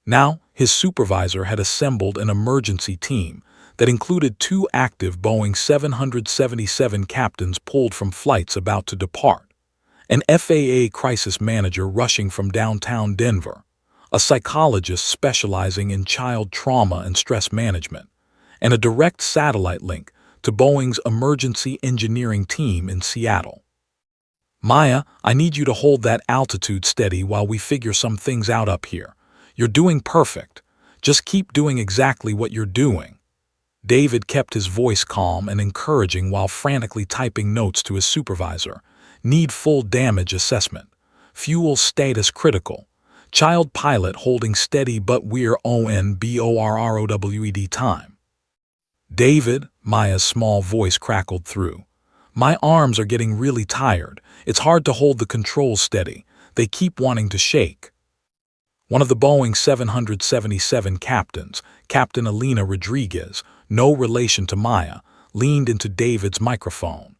Now, his supervisor had assembled an emergency team that included 2 active Boeing 777 captains pulled from flights about to depart, an FAA crisis manager rushing from downtown Denver, a psychologist specializing in child trauma and stress management, and a direct satellite link to Boeing's emergency engineering team in Seattle. "Maya, I need you to hold that altitude steady while we figure some things out up here. You're doing perfect. Just keep doing exactly what you're doing." David kept his voice calm and encouraging while frantically typing notes to his supervisor. "Need full damage assessment. Fuel status critical. Child pilot holding steady but we're on BORROWED time." "David," Maya's small voice crackled through. "My arms are getting really tired. It's hard to hold the controls steady. They keep wanting to shake." One of the Boeing 777 captains, Captain Elena Rodriguez, no relation to Maya, leaned into David's microphone.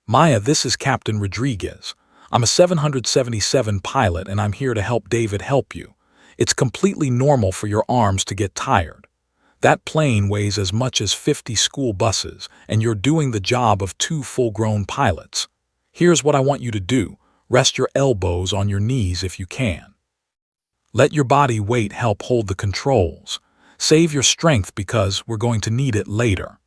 "Maya, this is Captain Rodriguez. I'm a 777 pilot and I'm here to help David help you. It's completely normal for your arms to get tired. That plane weighs as much as 50 school buses and you're doing the job of 2 full-grown pilots. Here's what I want you to do. Rest your elbows on your knees if you can. Let your body weight help hold the controls. Save your strength because we're going to need it later."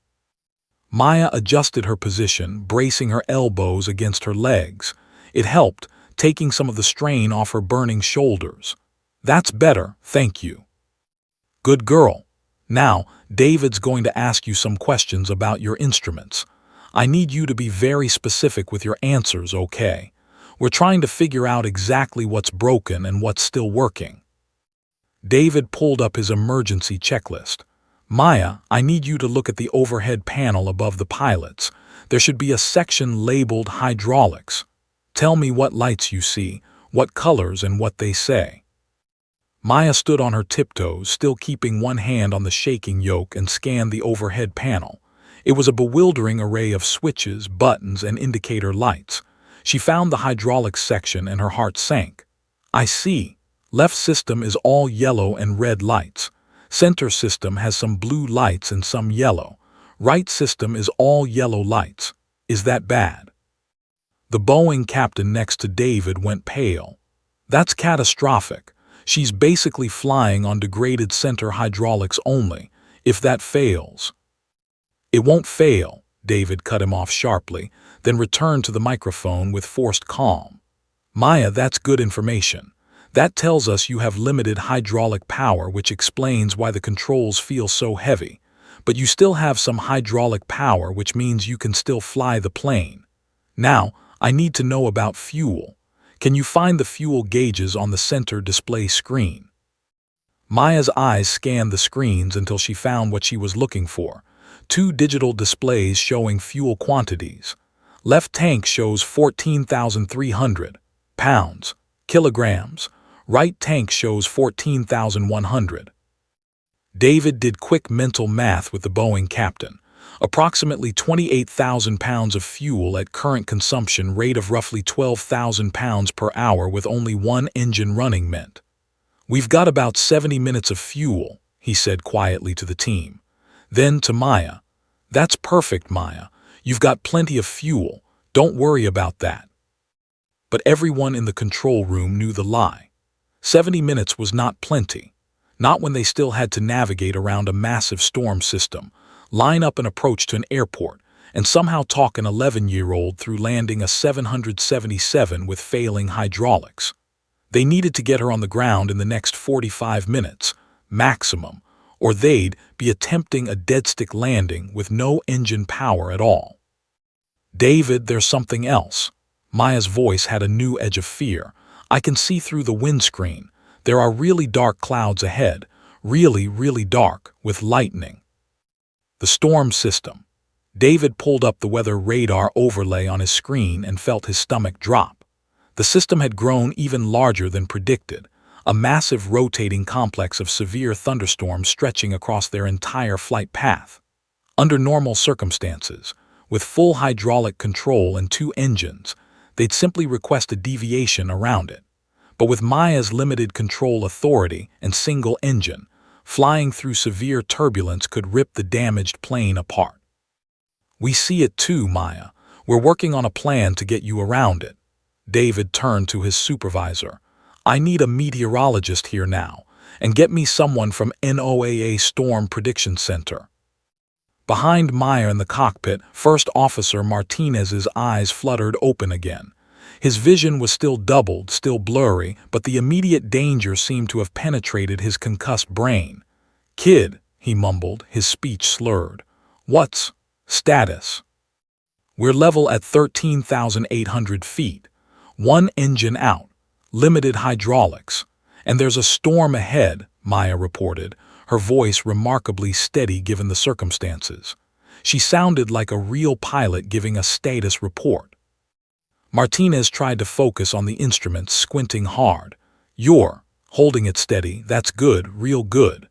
Maya adjusted her position, bracing her elbows against her legs. It helped, taking some of the strain off her burning shoulders. That's better, thank you. Good girl. Now, David's going to ask you some questions about your instruments. I need you to be very specific with your answers, okay? We're trying to figure out exactly what's broken and what's still working. David pulled up his emergency checklist. Maya, I need you to look at the overhead panel above the pilots. There should be a section labeled hydraulics. Tell me what lights you see, what colors, and what they say. Maya stood on her tiptoes, still keeping one hand on the shaking yoke, and scanned the overhead panel. It was a bewildering array of switches, buttons, and indicator lights. She found the hydraulics section and her heart sank. I see. Left system is all yellow and red lights. Center system has some blue lights and some yellow. Right system is all yellow lights. Is that bad? The Boeing captain next to David went pale. That's catastrophic. She's basically flying on degraded center hydraulics only. If that fails... It won't fail, David cut him off sharply, then returned to the microphone with forced calm. Maya, that's good information. That tells us you have limited hydraulic power, which explains why the controls feel so heavy. But you still have some hydraulic power, which means you can still fly the plane. Now, I need to know about fuel. Can you find the fuel gauges on the center display screen? Maya's eyes scanned the screens until she found what she was looking for. 2 digital displays showing fuel quantities. Left tank shows 14,300 pounds, kilograms. Right tank shows 14,100. David did quick mental math with the Boeing captain. Approximately 28,000 pounds of fuel at current consumption rate of roughly 12,000 pounds per hour with only one engine running meant. We've got about 70 minutes of fuel, he said quietly to the team. Then to Maya. That's perfect, Maya. You've got plenty of fuel. Don't worry about that. But everyone in the control room knew the lie. 70 minutes was not plenty. Not when they still had to navigate around a massive storm system, line up an approach to an airport, and somehow talk an 11-year-old through landing a 777 with failing hydraulics. They needed to get her on the ground in the next 45 minutes, maximum, or they'd be attempting a deadstick landing with no engine power at all. David, there's something else. Maya's voice had a new edge of fear. I can see through the windscreen. There are really dark clouds ahead, really, really dark, with lightning. The storm system. David pulled up the weather radar overlay on his screen and felt his stomach drop. The system had grown even larger than predicted, a massive rotating complex of severe thunderstorms stretching across their entire flight path. Under normal circumstances, with full hydraulic control and 2 engines, they'd simply request a deviation around it. But with Maya's limited control authority and single engine, flying through severe turbulence could rip the damaged plane apart. We see it too, Maya. We're working on a plan to get you around it. David turned to his supervisor. I need a meteorologist here now, and get me someone from NOAA Storm Prediction Center. Behind Maya in the cockpit, First Officer Martinez's eyes fluttered open again. His vision was still doubled, still blurry, but the immediate danger seemed to have penetrated his concussed brain. Kid, he mumbled, his speech slurred. What's status? We're level at 13,800 feet. 1 engine out. Limited hydraulics. And there's a storm ahead, Maya reported, her voice remarkably steady given the circumstances. She sounded like a real pilot giving a status report. Martinez tried to focus on the instruments, squinting hard. You're holding it steady, that's good, real good.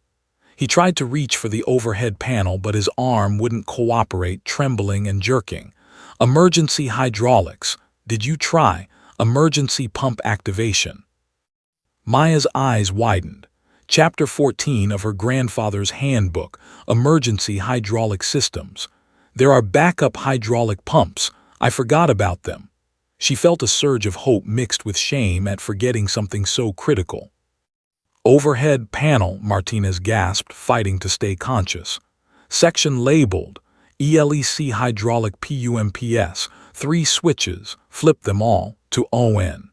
He tried to reach for the overhead panel, but his arm wouldn't cooperate, trembling and jerking. Emergency hydraulics. Did you try? Emergency pump activation. Maya's eyes widened. Chapter 14 of her grandfather's handbook, Emergency Hydraulic Systems. There are backup hydraulic pumps. I forgot about them. She felt a surge of hope mixed with shame at forgetting something so critical. Overhead panel, Martinez gasped, fighting to stay conscious. Section labeled. ELEC hydraulic PUMPS, 3 switches, flip them all, to ON.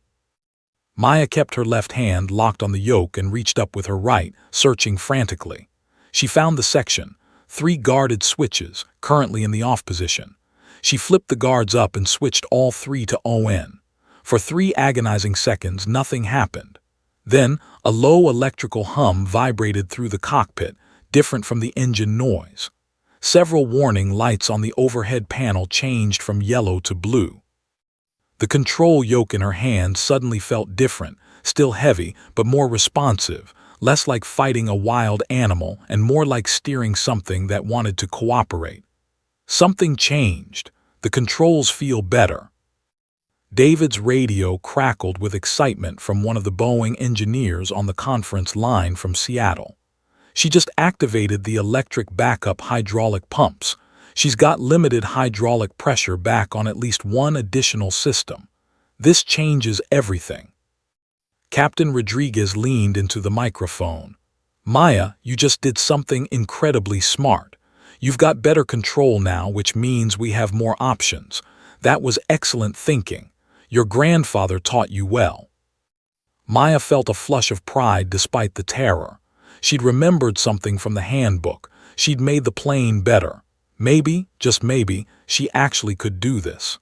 Maya kept her left hand locked on the yoke and reached up with her right, searching frantically. She found the section, 3 guarded switches, currently in the off position. She flipped the guards up and switched all 3 to ON. For 3 agonizing seconds, nothing happened. Then, a low electrical hum vibrated through the cockpit, different from the engine noise. Several warning lights on the overhead panel changed from yellow to blue. The control yoke in her hand suddenly felt different, still heavy, but more responsive, less like fighting a wild animal and more like steering something that wanted to cooperate. Something changed. The controls feel better. David's radio crackled with excitement from one of the Boeing engineers on the conference line from Seattle. She just activated the electric backup hydraulic pumps. She's got limited hydraulic pressure back on at least one additional system. This changes everything. Captain Rodriguez leaned into the microphone. Maya, you just did something incredibly smart. You've got better control now, which means we have more options. That was excellent thinking. Your grandfather taught you well. Maya felt a flush of pride despite the terror. She'd remembered something from the handbook. She'd made the plane better. Maybe, just maybe, she actually could do this.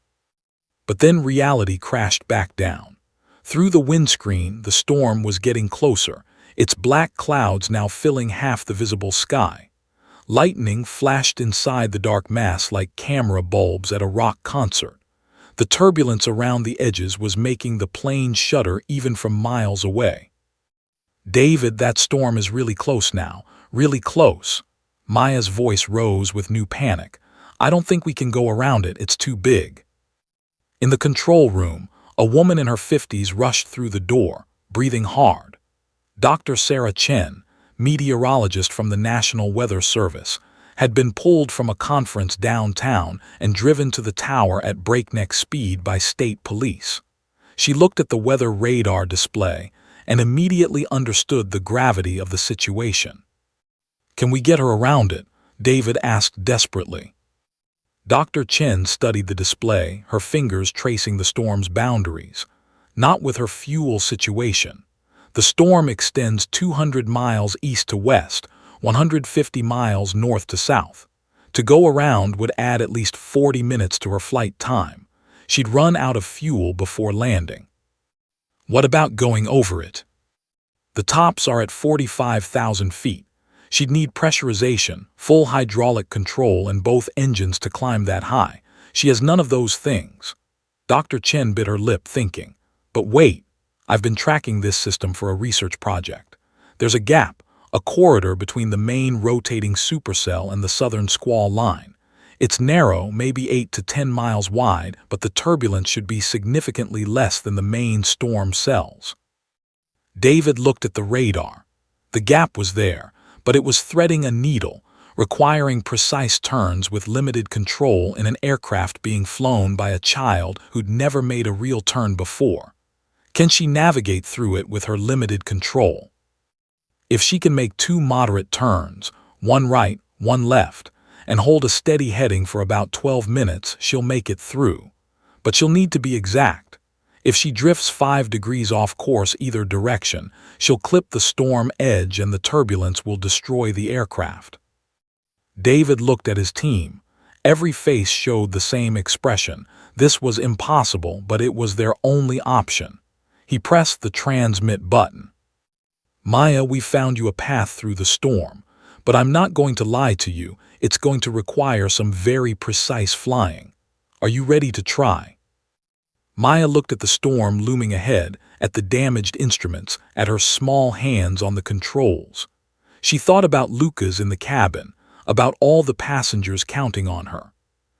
But then reality crashed back down. Through the windscreen, the storm was getting closer, its black clouds now filling half the visible sky. Lightning flashed inside the dark mass like camera bulbs at a rock concert. The turbulence around the edges was making the plane shudder even from miles away. David, that storm is really close now, really close. Maya's voice rose with new panic. I don't think we can go around it, it's too big. In the control room, a woman in her 50s rushed through the door, breathing hard. Dr. Sarah Chen, meteorologist from the National Weather Service, had been pulled from a conference downtown and driven to the tower at breakneck speed by state police. She looked at the weather radar display and immediately understood the gravity of the situation. Can we get her around it? David asked desperately. Dr. Chen studied the display, her fingers tracing the storm's boundaries. Not with her fuel situation. The storm extends 200 miles east to west, 150 miles north to south. To go around would add at least 40 minutes to her flight time. She'd run out of fuel before landing. What about going over it? The tops are at 45,000 feet. She'd need pressurization, full hydraulic control, and both engines to climb that high. She has none of those things. Dr. Chen bit her lip, thinking. But wait, I've been tracking this system for a research project. There's a gap, a corridor between the main rotating supercell and the southern squall line. It's narrow, maybe 8 to 10 miles wide, but the turbulence should be significantly less than the main storm cells. David looked at the radar. The gap was there, but it was threading a needle, requiring precise turns with limited control in an aircraft being flown by a child who'd never made a real turn before. Can she navigate through it with her limited control? If she can make 2 moderate turns, one right, one left, and hold a steady heading for about 12 minutes, she'll make it through. But she'll need to be exact. If she drifts 5 degrees off course either direction, she'll clip the storm edge and the turbulence will destroy the aircraft. David looked at his team. Every face showed the same expression. This was impossible, but it was their only option. He pressed the transmit button. Maya, we found you a path through the storm, but I'm not going to lie to you. It's going to require some very precise flying. Are you ready to try? Maya looked at the storm looming ahead, at the damaged instruments, at her small hands on the controls. She thought about Lucas in the cabin, about all the passengers counting on her.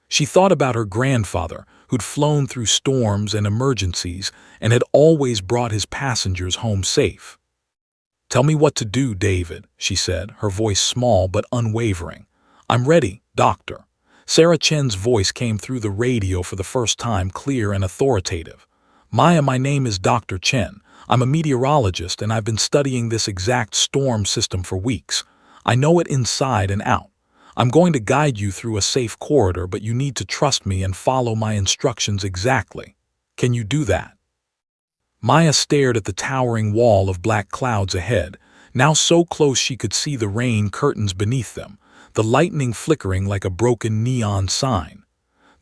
She thought about her grandfather, who'd flown through storms and emergencies and had always brought his passengers home safe. Tell me what to do, David, she said, her voice small but unwavering. I'm ready, Doctor. Sarah Chen's voice came through the radio for the first time, clear and authoritative. Maya, my name is Dr. Chen. I'm a meteorologist and I've been studying this exact storm system for weeks. I know it inside and out. I'm going to guide you through a safe corridor, but you need to trust me and follow my instructions exactly. Can you do that?" Maya stared at the towering wall of black clouds ahead, now so close she could see the rain curtains beneath them, the lightning flickering like a broken neon sign.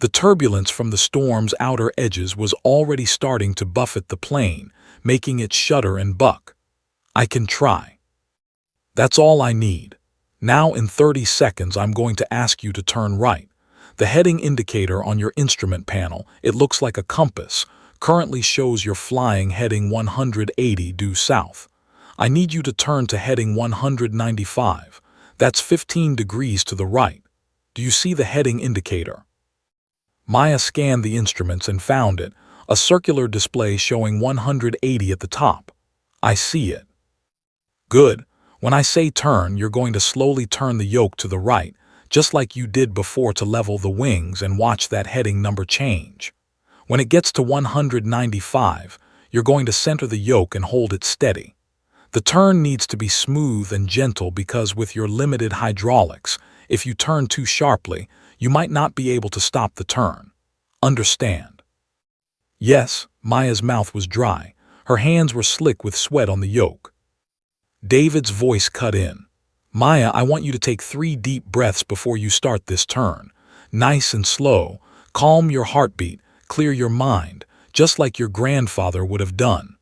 The turbulence from the storm's outer edges was already starting to buffet the plane, making it shudder and buck. "I can try. That's all I need. Now in 30 seconds I'm going to ask you to turn right. The heading indicator on your instrument panel, it looks like a compass, currently shows you're flying heading 180 due south. I need you to turn to heading 195. That's 15 degrees to the right. Do you see the heading indicator?" Maya scanned the instruments and found it, a circular display showing 180 at the top. "I see it." "Good. When I say turn, you're going to slowly turn the yoke to the right, just like you did before, to level the wings, and watch that heading number change. When it gets to 195, you're going to center the yoke and hold it steady. The turn needs to be smooth and gentle because with your limited hydraulics, if you turn too sharply, you might not be able to stop the turn. Understand?" Yes, Maya's mouth was dry. Her hands were slick with sweat on the yoke. David's voice cut in. "Maya, I want you to take 3 deep breaths before you start this turn. Nice and slow. Calm your heartbeat. Clear your mind, just like your grandfather would have done."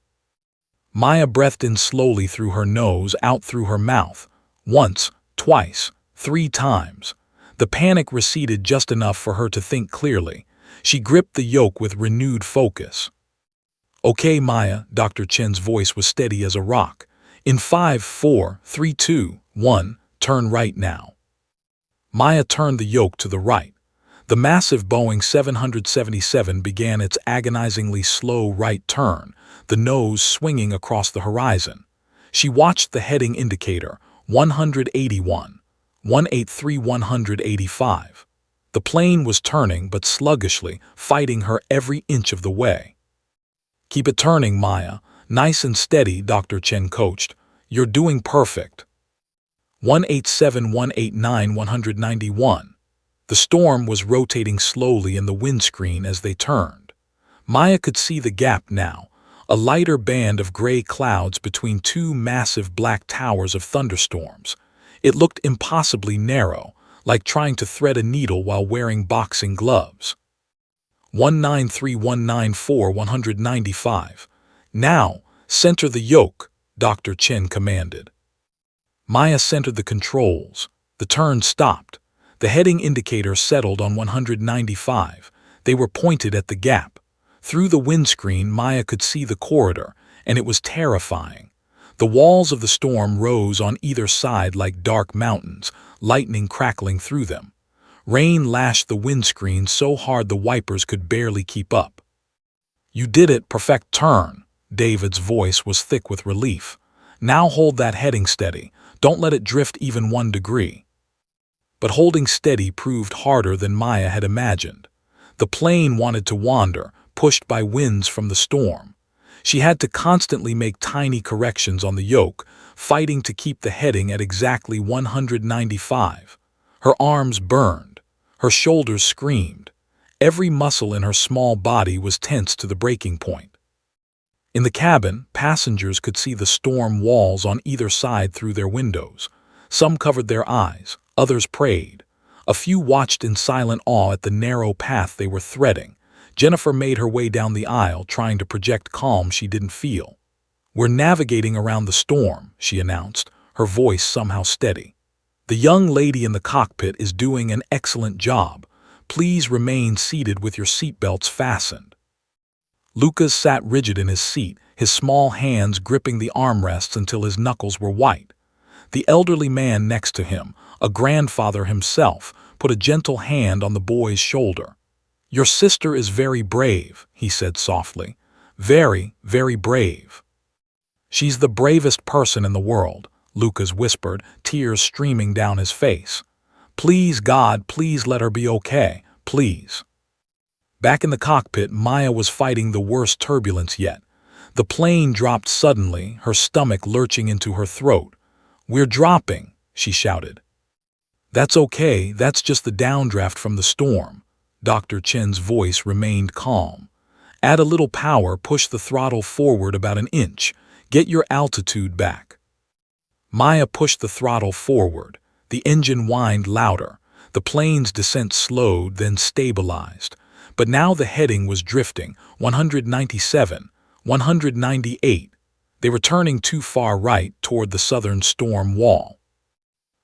Maya breathed in slowly through her nose, out through her mouth. Once, twice, 3 times. The panic receded just enough for her to think clearly. She gripped the yoke with renewed focus. "Okay, Maya," Dr. Chen's voice was steady as a rock. "In 5, 4, 3, 2, 1, turn right now." Maya turned the yoke to the right. The massive Boeing 777 began its agonizingly slow right turn, the nose swinging across the horizon. She watched the heading indicator, 181, 183, 185. The plane was turning, but sluggishly, fighting her every inch of the way. "Keep it turning, Maya. Nice and steady," Dr. Chen coached. "You're doing perfect." 187, 189, 191. The storm was rotating slowly in the windscreen as they turned. Maya could see the gap now, a lighter band of gray clouds between 2 massive black towers of thunderstorms. It looked impossibly narrow, like trying to thread a needle while wearing boxing gloves. 193, 194, 195. "Now, center the yoke," Dr. Chen commanded. Maya centered the controls. The turn stopped. The heading indicator settled on 195. They were pointed at the gap. Through the windscreen, Maya could see the corridor, and it was terrifying. The walls of the storm rose on either side like dark mountains, lightning crackling through them. Rain lashed the windscreen so hard the wipers could barely keep up. "You did it, perfect turn." David's voice was thick with relief. "Now hold that heading steady. Don't let it drift even 1 degree. But holding steady proved harder than Maya had imagined. The plane wanted to wander, pushed by winds from the storm. She had to constantly make tiny corrections on the yoke, fighting to keep the heading at exactly 195. Her arms burned. Her shoulders screamed. Every muscle in her small body was tense to the breaking point. In the cabin, passengers could see the storm walls on either side through their windows. Some covered their eyes, others prayed. A few watched in silent awe at the narrow path they were threading. Jennifer made her way down the aisle, trying to project calm she didn't feel. "We're navigating around the storm," she announced, her voice somehow steady. "The young lady in the cockpit is doing an excellent job. Please remain seated with your seatbelts fastened." Lucas sat rigid in his seat, his small hands gripping the armrests until his knuckles were white. The elderly man next to him, a grandfather himself, put a gentle hand on the boy's shoulder. "Your sister is very brave," he said softly. "Very, very brave." "She's the bravest person in the world," Lucas whispered, tears streaming down his face. "Please, God, please let her be okay, please." Back in the cockpit, Maya was fighting the worst turbulence yet. The plane dropped suddenly, her stomach lurching into her throat. "We're dropping," she shouted. That's okay, that's just the downdraft from the storm. Dr. Chen's voice remained calm. Add a little power, push the throttle forward about an inch. Get your altitude back. Maya pushed the throttle forward. The engine whined louder. The plane's descent slowed, then stabilized. But now the heading was drifting, 197, 198. They were turning too far right toward the southern storm wall.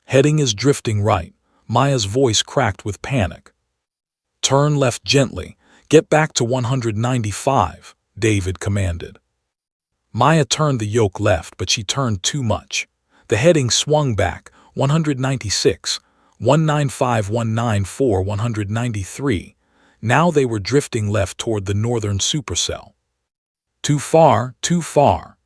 Heading is drifting right. Maya's voice cracked with panic. Turn left gently. Get back to 195, David commanded. Maya turned the yoke left, but she turned too much. The heading swung back, 196, 195, 194, 193. Now they were drifting left toward the northern supercell. Too far,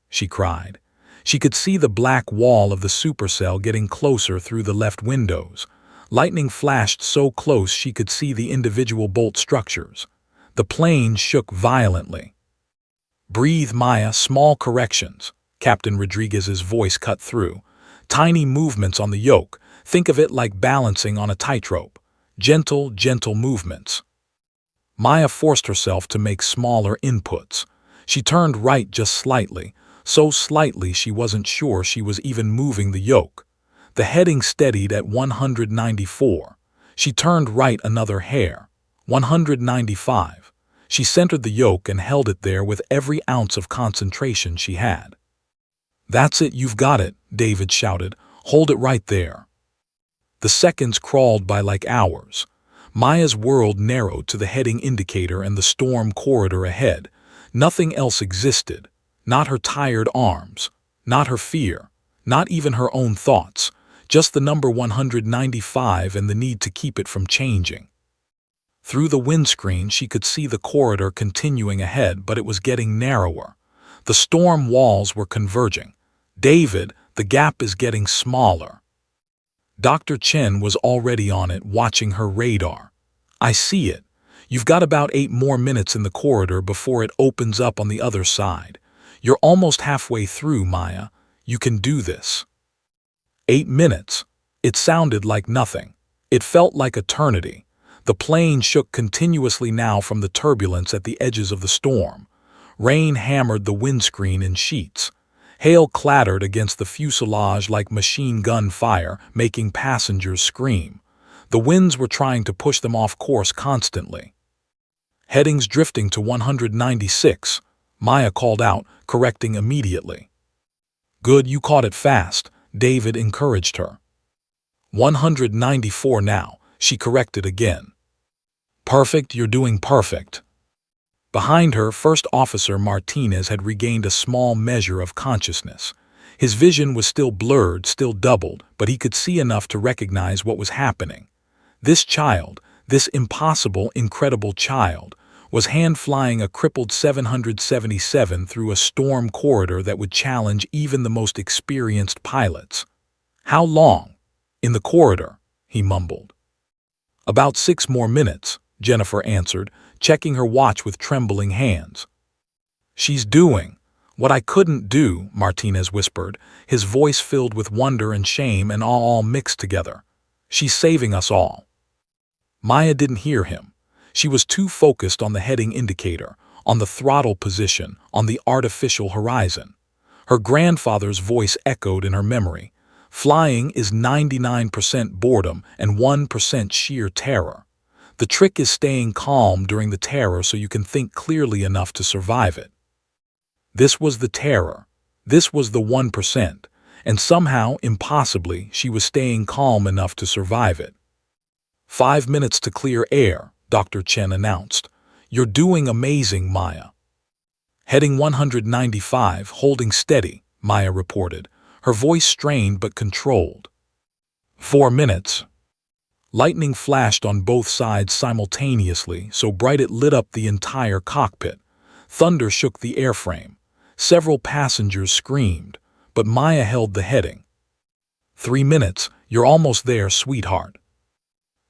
she cried. She could see the black wall of the supercell getting closer through the left windows. Lightning flashed so close she could see the individual bolt structures. The plane shook violently. Breathe, Maya, small corrections. Captain Rodriguez's voice cut through. Tiny movements on the yoke. Think of it like balancing on a tightrope. Gentle, gentle movements. Maya forced herself to make smaller inputs. She turned right just slightly, so slightly she wasn't sure she was even moving the yoke. The heading steadied at 194. She turned right another hair. 195. She centered the yoke and held it there with every ounce of concentration she had. That's it, you've got it, David shouted. Hold it right there. The seconds crawled by like hours. Maya's world narrowed to the heading indicator and the storm corridor ahead. Nothing else existed. Not her tired arms. Not her fear. Not even her own thoughts. Just the number 195 and the need to keep it from changing. Through the windscreen she could see the corridor continuing ahead, but it was getting narrower. The storm walls were converging. David, the gap is getting smaller. Dr. Chen was already on it, watching her radar. I see it. You've got about 8 more minutes in the corridor before it opens up on the other side. You're almost halfway through, Maya. You can do this. 8 minutes. It sounded like nothing. It felt like eternity. The plane shook continuously now from the turbulence at the edges of the storm. Rain hammered the windscreen in sheets. Hail clattered against the fuselage like machine gun fire, making passengers scream. The winds were trying to push them off course constantly. Headings drifting to 196, Maya called out, correcting immediately. Good, you caught it fast, David encouraged her. 194 now, she corrected again. Perfect, you're doing perfect. Behind her, First Officer Martinez had regained a small measure of consciousness. His vision was still blurred, still doubled, but he could see enough to recognize what was happening. This child, this impossible, incredible child, was hand-flying a crippled 777 through a storm corridor that would challenge even the most experienced pilots. How long? In the corridor, he mumbled. About 6 more minutes, Jennifer answered, checking her watch with trembling hands. She's doing what I couldn't do, Martinez whispered, his voice filled with wonder and shame and all mixed together. She's saving us all. Maya didn't hear him. She was too focused on the heading indicator, on the throttle position, on the artificial horizon. Her grandfather's voice echoed in her memory. Flying is 99% boredom and 1% sheer terror. The trick is staying calm during the terror so you can think clearly enough to survive it. This was the terror. This was the 1%, and somehow, impossibly, she was staying calm enough to survive it. 5 minutes to clear air, Dr. Chen announced. You're doing amazing, Maya. Heading 195, holding steady, Maya reported, her voice strained but controlled. 4 minutes. Lightning flashed on both sides simultaneously, so bright it lit up the entire cockpit. Thunder shook the airframe. Several passengers screamed, but Maya held the heading. 3 minutes, you're almost there, sweetheart.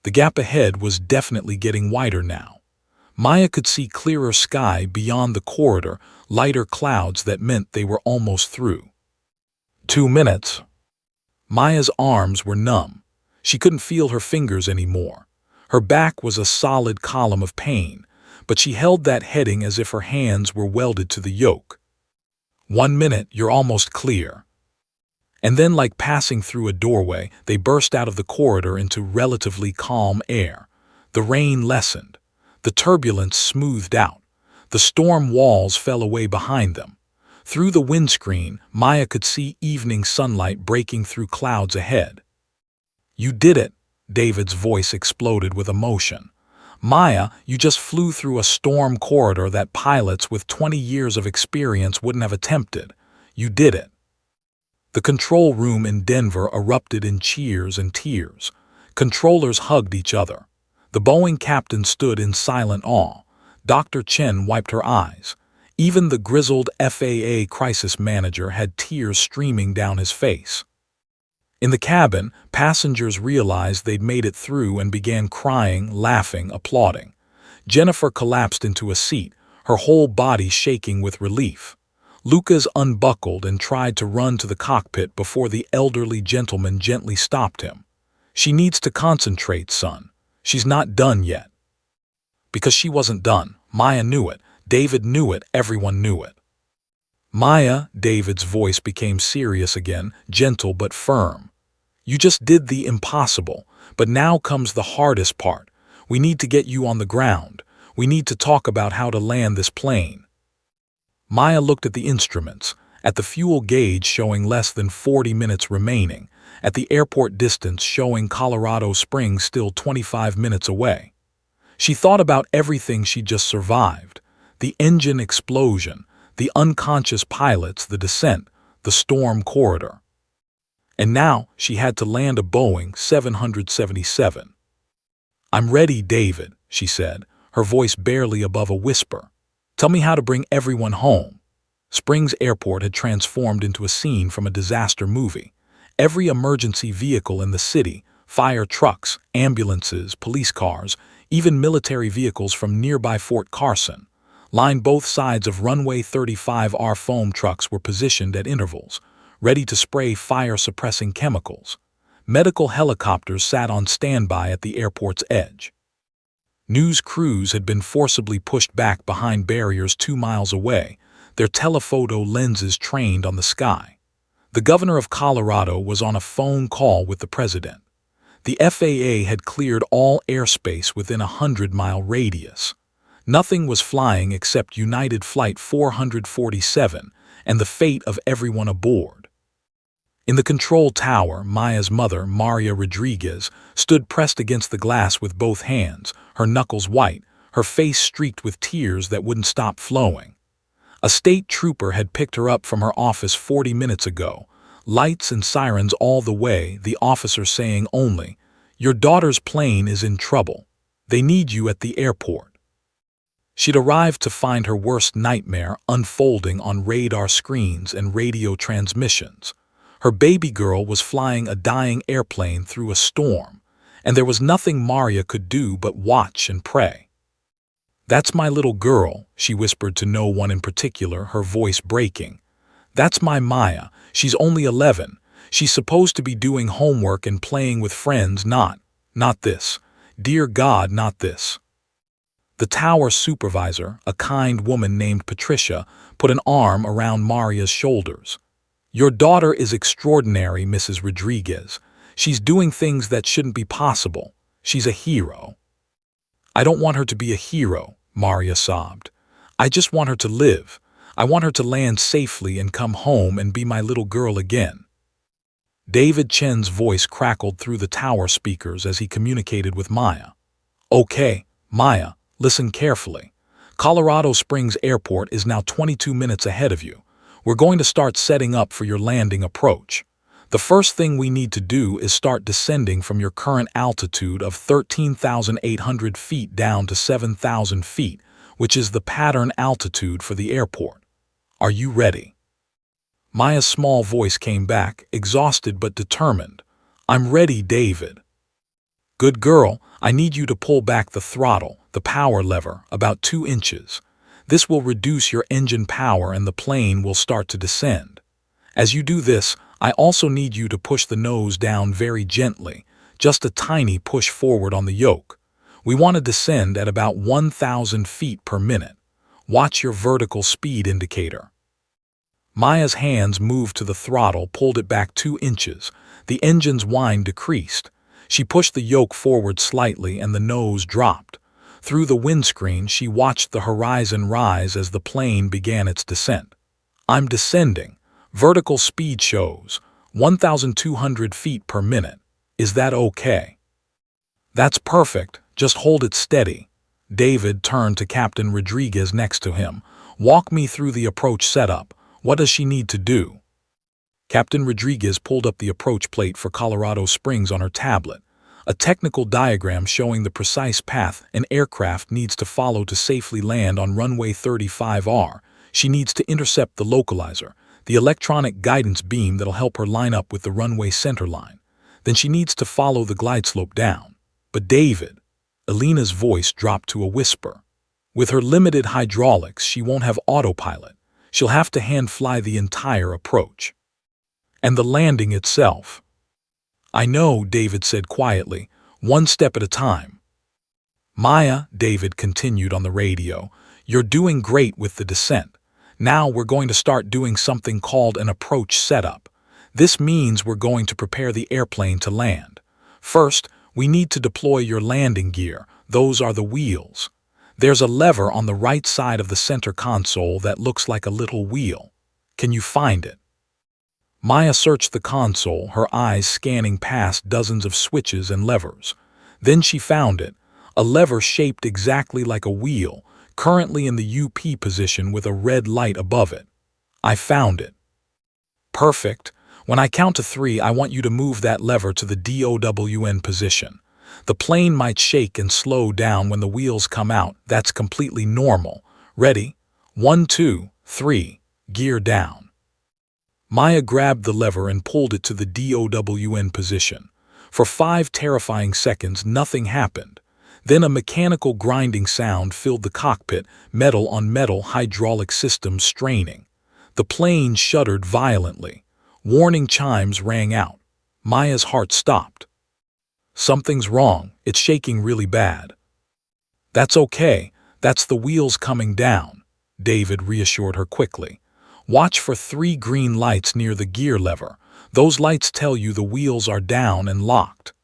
The gap ahead was definitely getting wider now. Maya could see clearer sky beyond the corridor, lighter clouds that meant they were almost through. 2 minutes. Maya's arms were numb. She couldn't feel her fingers anymore. Her back was a solid column of pain, but she held that heading as if her hands were welded to the yoke. 1 minute, you're almost clear. And then, like passing through a doorway, they burst out of the corridor into relatively calm air. The rain lessened. The turbulence smoothed out. The storm walls fell away behind them. Through the windscreen, Maya could see evening sunlight breaking through clouds ahead. You did it, David's voice exploded with emotion. Maya, you just flew through a storm corridor that pilots with 20 years of experience wouldn't have attempted. You did it. The control room in Denver erupted in cheers and tears. Controllers hugged each other. The Boeing captain stood in silent awe. Dr. Chen wiped her eyes. Even the grizzled FAA crisis manager had tears streaming down his face. In the cabin, passengers realized they'd made it through and began crying, laughing, applauding. Jennifer collapsed into a seat, her whole body shaking with relief. Lucas unbuckled and tried to run to the cockpit before the elderly gentleman gently stopped him. She needs to concentrate, son. She's not done yet. Because she wasn't done. Maya knew it. David knew it. Everyone knew it. Maya, David's voice became serious again, gentle but firm. You just did the impossible, but now comes the hardest part. We need to get you on the ground. We need to talk about how to land this plane. Maya looked at the instruments, at the fuel gauge showing less than 40 minutes remaining, at the airport distance showing Colorado Springs still 25 minutes away. She thought about everything she just survived: the engine explosion, the unconscious pilots, the descent, the storm corridor. And now she had to land a Boeing 777. I'm ready, David, she said, her voice barely above a whisper. Tell me how to bring everyone home. Springs Airport had transformed into a scene from a disaster movie. Every emergency vehicle in the city, fire trucks, ambulances, police cars, even military vehicles from nearby Fort Carson, lined both sides of runway 35. Our foam trucks were positioned at intervals, ready to spray fire-suppressing chemicals. Medical helicopters sat on standby at the airport's edge. News crews had been forcibly pushed back behind barriers 2 miles away, their telephoto lenses trained on the sky. The governor of Colorado was on a phone call with the president. The FAA had cleared all airspace within a 100-mile radius. Nothing was flying except United Flight 447 and the fate of everyone aboard. In the control tower, Maya's mother, Maria Rodriguez, stood pressed against the glass with both hands, her knuckles white, her face streaked with tears that wouldn't stop flowing. A state trooper had picked her up from her office 40 minutes ago, lights and sirens all the way, the officer saying only, "Your daughter's plane is in trouble. They need you at the airport." She'd arrived to find her worst nightmare unfolding on radar screens and radio transmissions. Her baby girl was flying a dying airplane through a storm, and there was nothing Maria could do but watch and pray. "That's my little girl," she whispered to no one in particular, her voice breaking. "That's my Maya. She's only 11. She's supposed to be doing homework and playing with friends, not this. Dear God, not this." The tower supervisor, a kind woman named Patricia, put an arm around Maria's shoulders. "Your daughter is extraordinary, Mrs. Rodriguez. She's doing things that shouldn't be possible. She's a hero." "I don't want her to be a hero," Maria sobbed. "I just want her to live. I want her to land safely and come home and be my little girl again." David Chen's voice crackled through the tower speakers as he communicated with Maya. "Okay, Maya, listen carefully. Colorado Springs Airport is now 22 minutes ahead of you. We're going to start setting up for your landing approach. The first thing we need to do is start descending from your current altitude of 13,800 feet down to 7,000 feet, which is the pattern altitude for the airport. Are you ready?" Maya's small voice came back, exhausted but determined. "I'm ready, David." "Good girl, I need you to pull back the throttle, the power lever, about 2 inches. This will reduce your engine power and the plane will start to descend. As you do this, I also need you to push the nose down very gently, just a tiny push forward on the yoke. We want to descend at about 1,000 feet per minute. Watch your vertical speed indicator. Maya's hands moved to the throttle, pulled it back 2 inches. The engine's whine decreased. She pushed the yoke forward slightly and the nose dropped. Through the windscreen, she watched the horizon rise as the plane began its descent. I'm descending. Vertical speed shows 1,200 feet per minute. Is that okay? That's perfect. Just hold it steady. David turned to Captain Rodriguez next to him. Walk me through the approach setup. What does she need to do? Captain Rodriguez pulled up the approach plate for Colorado Springs on her tablet. A technical diagram showing the precise path an aircraft needs to follow to safely land on runway 35R. She needs to intercept the localizer, the electronic guidance beam that'll help her line up with the runway center line. Then she needs to follow the glide slope down. But David, Elena's voice dropped to a whisper. With her limited hydraulics, she won't have autopilot. She'll have to hand fly the entire approach. And the landing itself. I know, David said quietly, one step at a time. Maya, David continued on the radio, you're doing great with the descent. Now we're going to start doing something called an approach setup. This means we're going to prepare the airplane to land. First, we need to deploy your landing gear. Those are the wheels. There's a lever on the right side of the center console that looks like a little wheel. Can you find it? Maya searched the console, her eyes scanning past dozens of switches and levers. Then she found it, a lever shaped exactly like a wheel, currently in the UP position with a red light above it. I found it. Perfect. When I count to 3, I want you to move that lever to the DOWN position. The plane might shake and slow down when the wheels come out. That's completely normal. Ready? 1, 2, 3. Gear down. Maya grabbed the lever and pulled it to the DOWN position. For 5 terrifying seconds, nothing happened. Then a mechanical grinding sound filled the cockpit, metal on metal, hydraulic systems straining. The plane shuddered violently. Warning chimes rang out. Maya's heart stopped. Something's wrong. It's shaking really bad. That's okay. That's the wheels coming down, David reassured her quickly. Watch for 3 green lights near the gear lever. Those lights tell you the wheels are down and locked.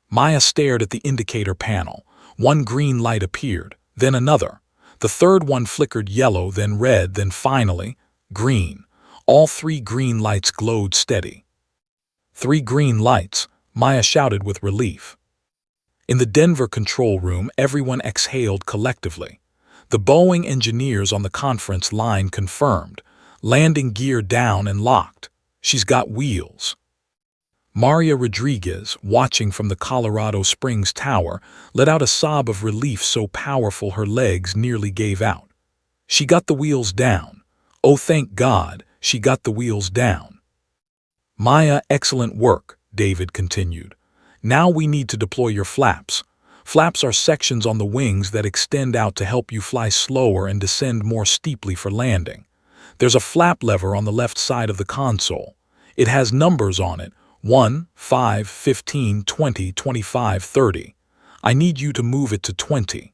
Maya stared at the indicator panel. 1 green light appeared, then another. The third one flickered yellow, then red, then finally, green. All 3 green lights glowed steady. 3 green lights, Maya shouted with relief. In the Denver control room, everyone exhaled collectively. The Boeing engineers on the conference line confirmed. Landing gear down and locked. She's got wheels. Maria Rodriguez, watching from the Colorado Springs tower, let out a sob of relief so powerful her legs nearly gave out. She got the wheels down. Oh, thank God, she got the wheels down. Maya, excellent work, David continued. Now we need to deploy your flaps. Flaps are sections on the wings that extend out to help you fly slower and descend more steeply for landing. There's a flap lever on the left side of the console. It has numbers on it, 1, 5, 15, 20, 25, 30. I need you to move it to 20.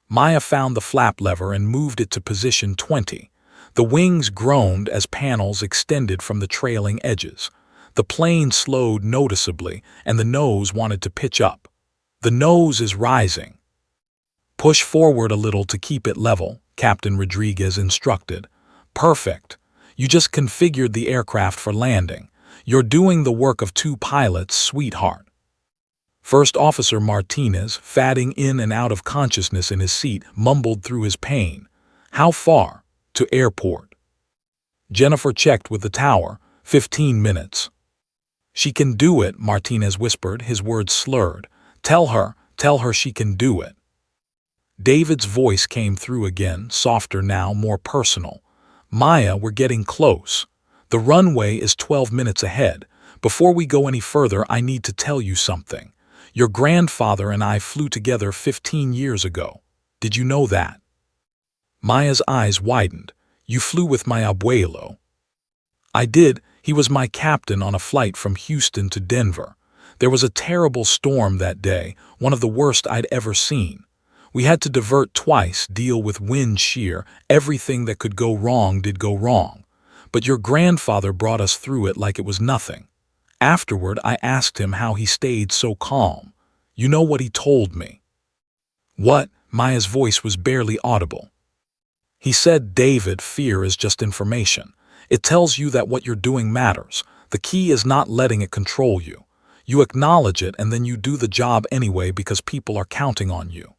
Maya found the flap lever and moved it to position 20. The wings groaned as panels extended from the trailing edges. The plane slowed noticeably, and the nose wanted to pitch up. The nose is rising. Push forward a little to keep it level, Captain Rodriguez instructed. Perfect. You just configured the aircraft for landing. You're doing the work of 2 pilots, sweetheart. First Officer Martinez, fading in and out of consciousness in his seat, mumbled through his pain. How far? To airport. Jennifer checked with the tower. 15 minutes. She can do it, Martinez whispered, his words slurred. Tell her she can do it. David's voice came through again, softer now, more personal. Maya, we're getting close. The runway is 12 minutes ahead. Before we go any further, I need to tell you something. Your grandfather and I flew together 15 years ago. Did you know that? Maya's eyes widened. You flew with my abuelo. I did. He was my captain on a flight from Houston to Denver. There was a terrible storm that day, one of the worst I'd ever seen. We had to divert twice, deal with wind shear, everything that could go wrong did go wrong. But your grandfather brought us through it like it was nothing. Afterward, I asked him how he stayed so calm. You know what he told me? What? Maya's voice was barely audible. He said, David, fear is just information. It tells you that what you're doing matters. The key is not letting it control you. You acknowledge it and then you do the job anyway because people are counting on you.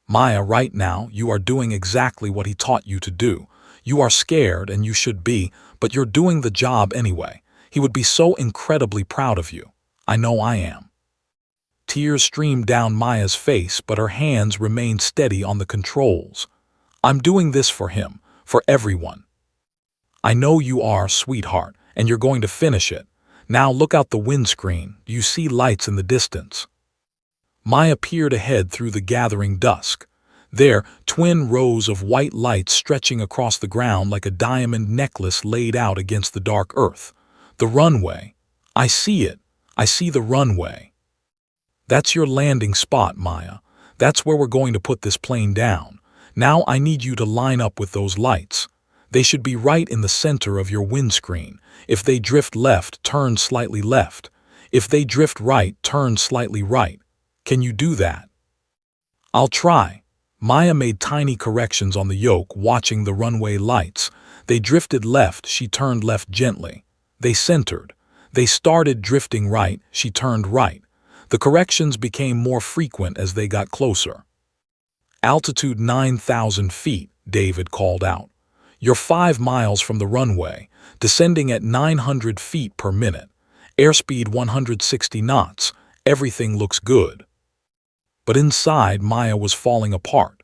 Maya, right now, you are doing exactly what he taught you to do. You are scared, and you should be, but you're doing the job anyway. He would be so incredibly proud of you. I know I am. Tears streamed down Maya's face, but her hands remained steady on the controls. I'm doing this for him, for everyone. I know you are, sweetheart, and you're going to finish it. Now look out the windscreen. Do you see lights in the distance? Maya peered ahead through the gathering dusk. There, twin rows of white lights stretching across the ground like a diamond necklace laid out against the dark earth. The runway. I see it. I see the runway. That's your landing spot, Maya. That's where we're going to put this plane down. Now I need you to line up with those lights. They should be right in the center of your windscreen. If they drift left, turn slightly left. If they drift right, turn slightly right. Can you do that? I'll try. Maya made tiny corrections on the yoke, watching the runway lights. They drifted left, she turned left gently. They centered. They started drifting right, she turned right. The corrections became more frequent as they got closer. Altitude 9,000 feet, David called out. You're 5 miles from the runway, descending at 900 feet per minute. Airspeed 160 knots. Everything looks good. But inside, Maya was falling apart.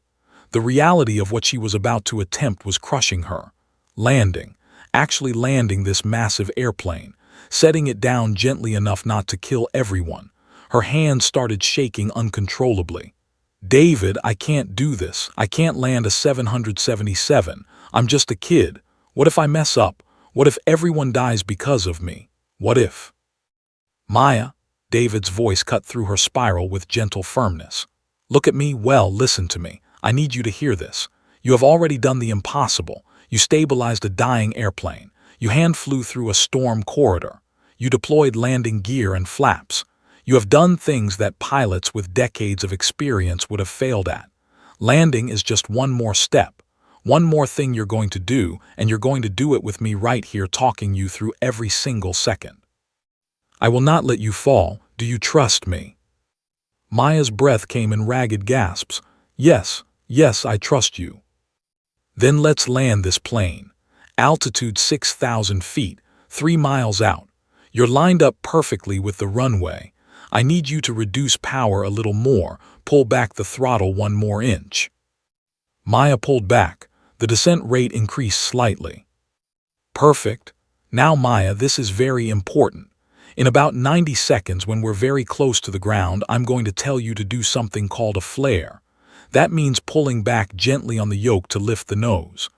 The reality of what she was about to attempt was crushing her. Landing. Actually landing this massive airplane. Setting it down gently enough not to kill everyone. Her hands started shaking uncontrollably. David, I can't do this. I can't land a 777. I'm just a kid. What if I mess up? What if everyone dies because of me? What if? Maya, David's voice cut through her spiral with gentle firmness. Look at me, well, listen to me. I need you to hear this. You have already done the impossible. You stabilized a dying airplane. You hand flew through a storm corridor. You deployed landing gear and flaps. You have done things that pilots with decades of experience would have failed at. Landing is just one more step. One more thing you're going to do, and you're going to do it with me right here talking you through every single second. I will not let you fall. Do you trust me? Maya's breath came in ragged gasps. Yes, yes, I trust you. Then let's land this plane. Altitude 6,000 feet, 3 miles out. You're lined up perfectly with the runway. I need you to reduce power a little more, pull back the throttle 1 more inch. Maya pulled back. The descent rate increased slightly. Perfect. Now, Maya, this is very important. In about 90 seconds, when we're very close to the ground, I'm going to tell you to do something called a flare. That means pulling back gently on the yoke to lift the nose.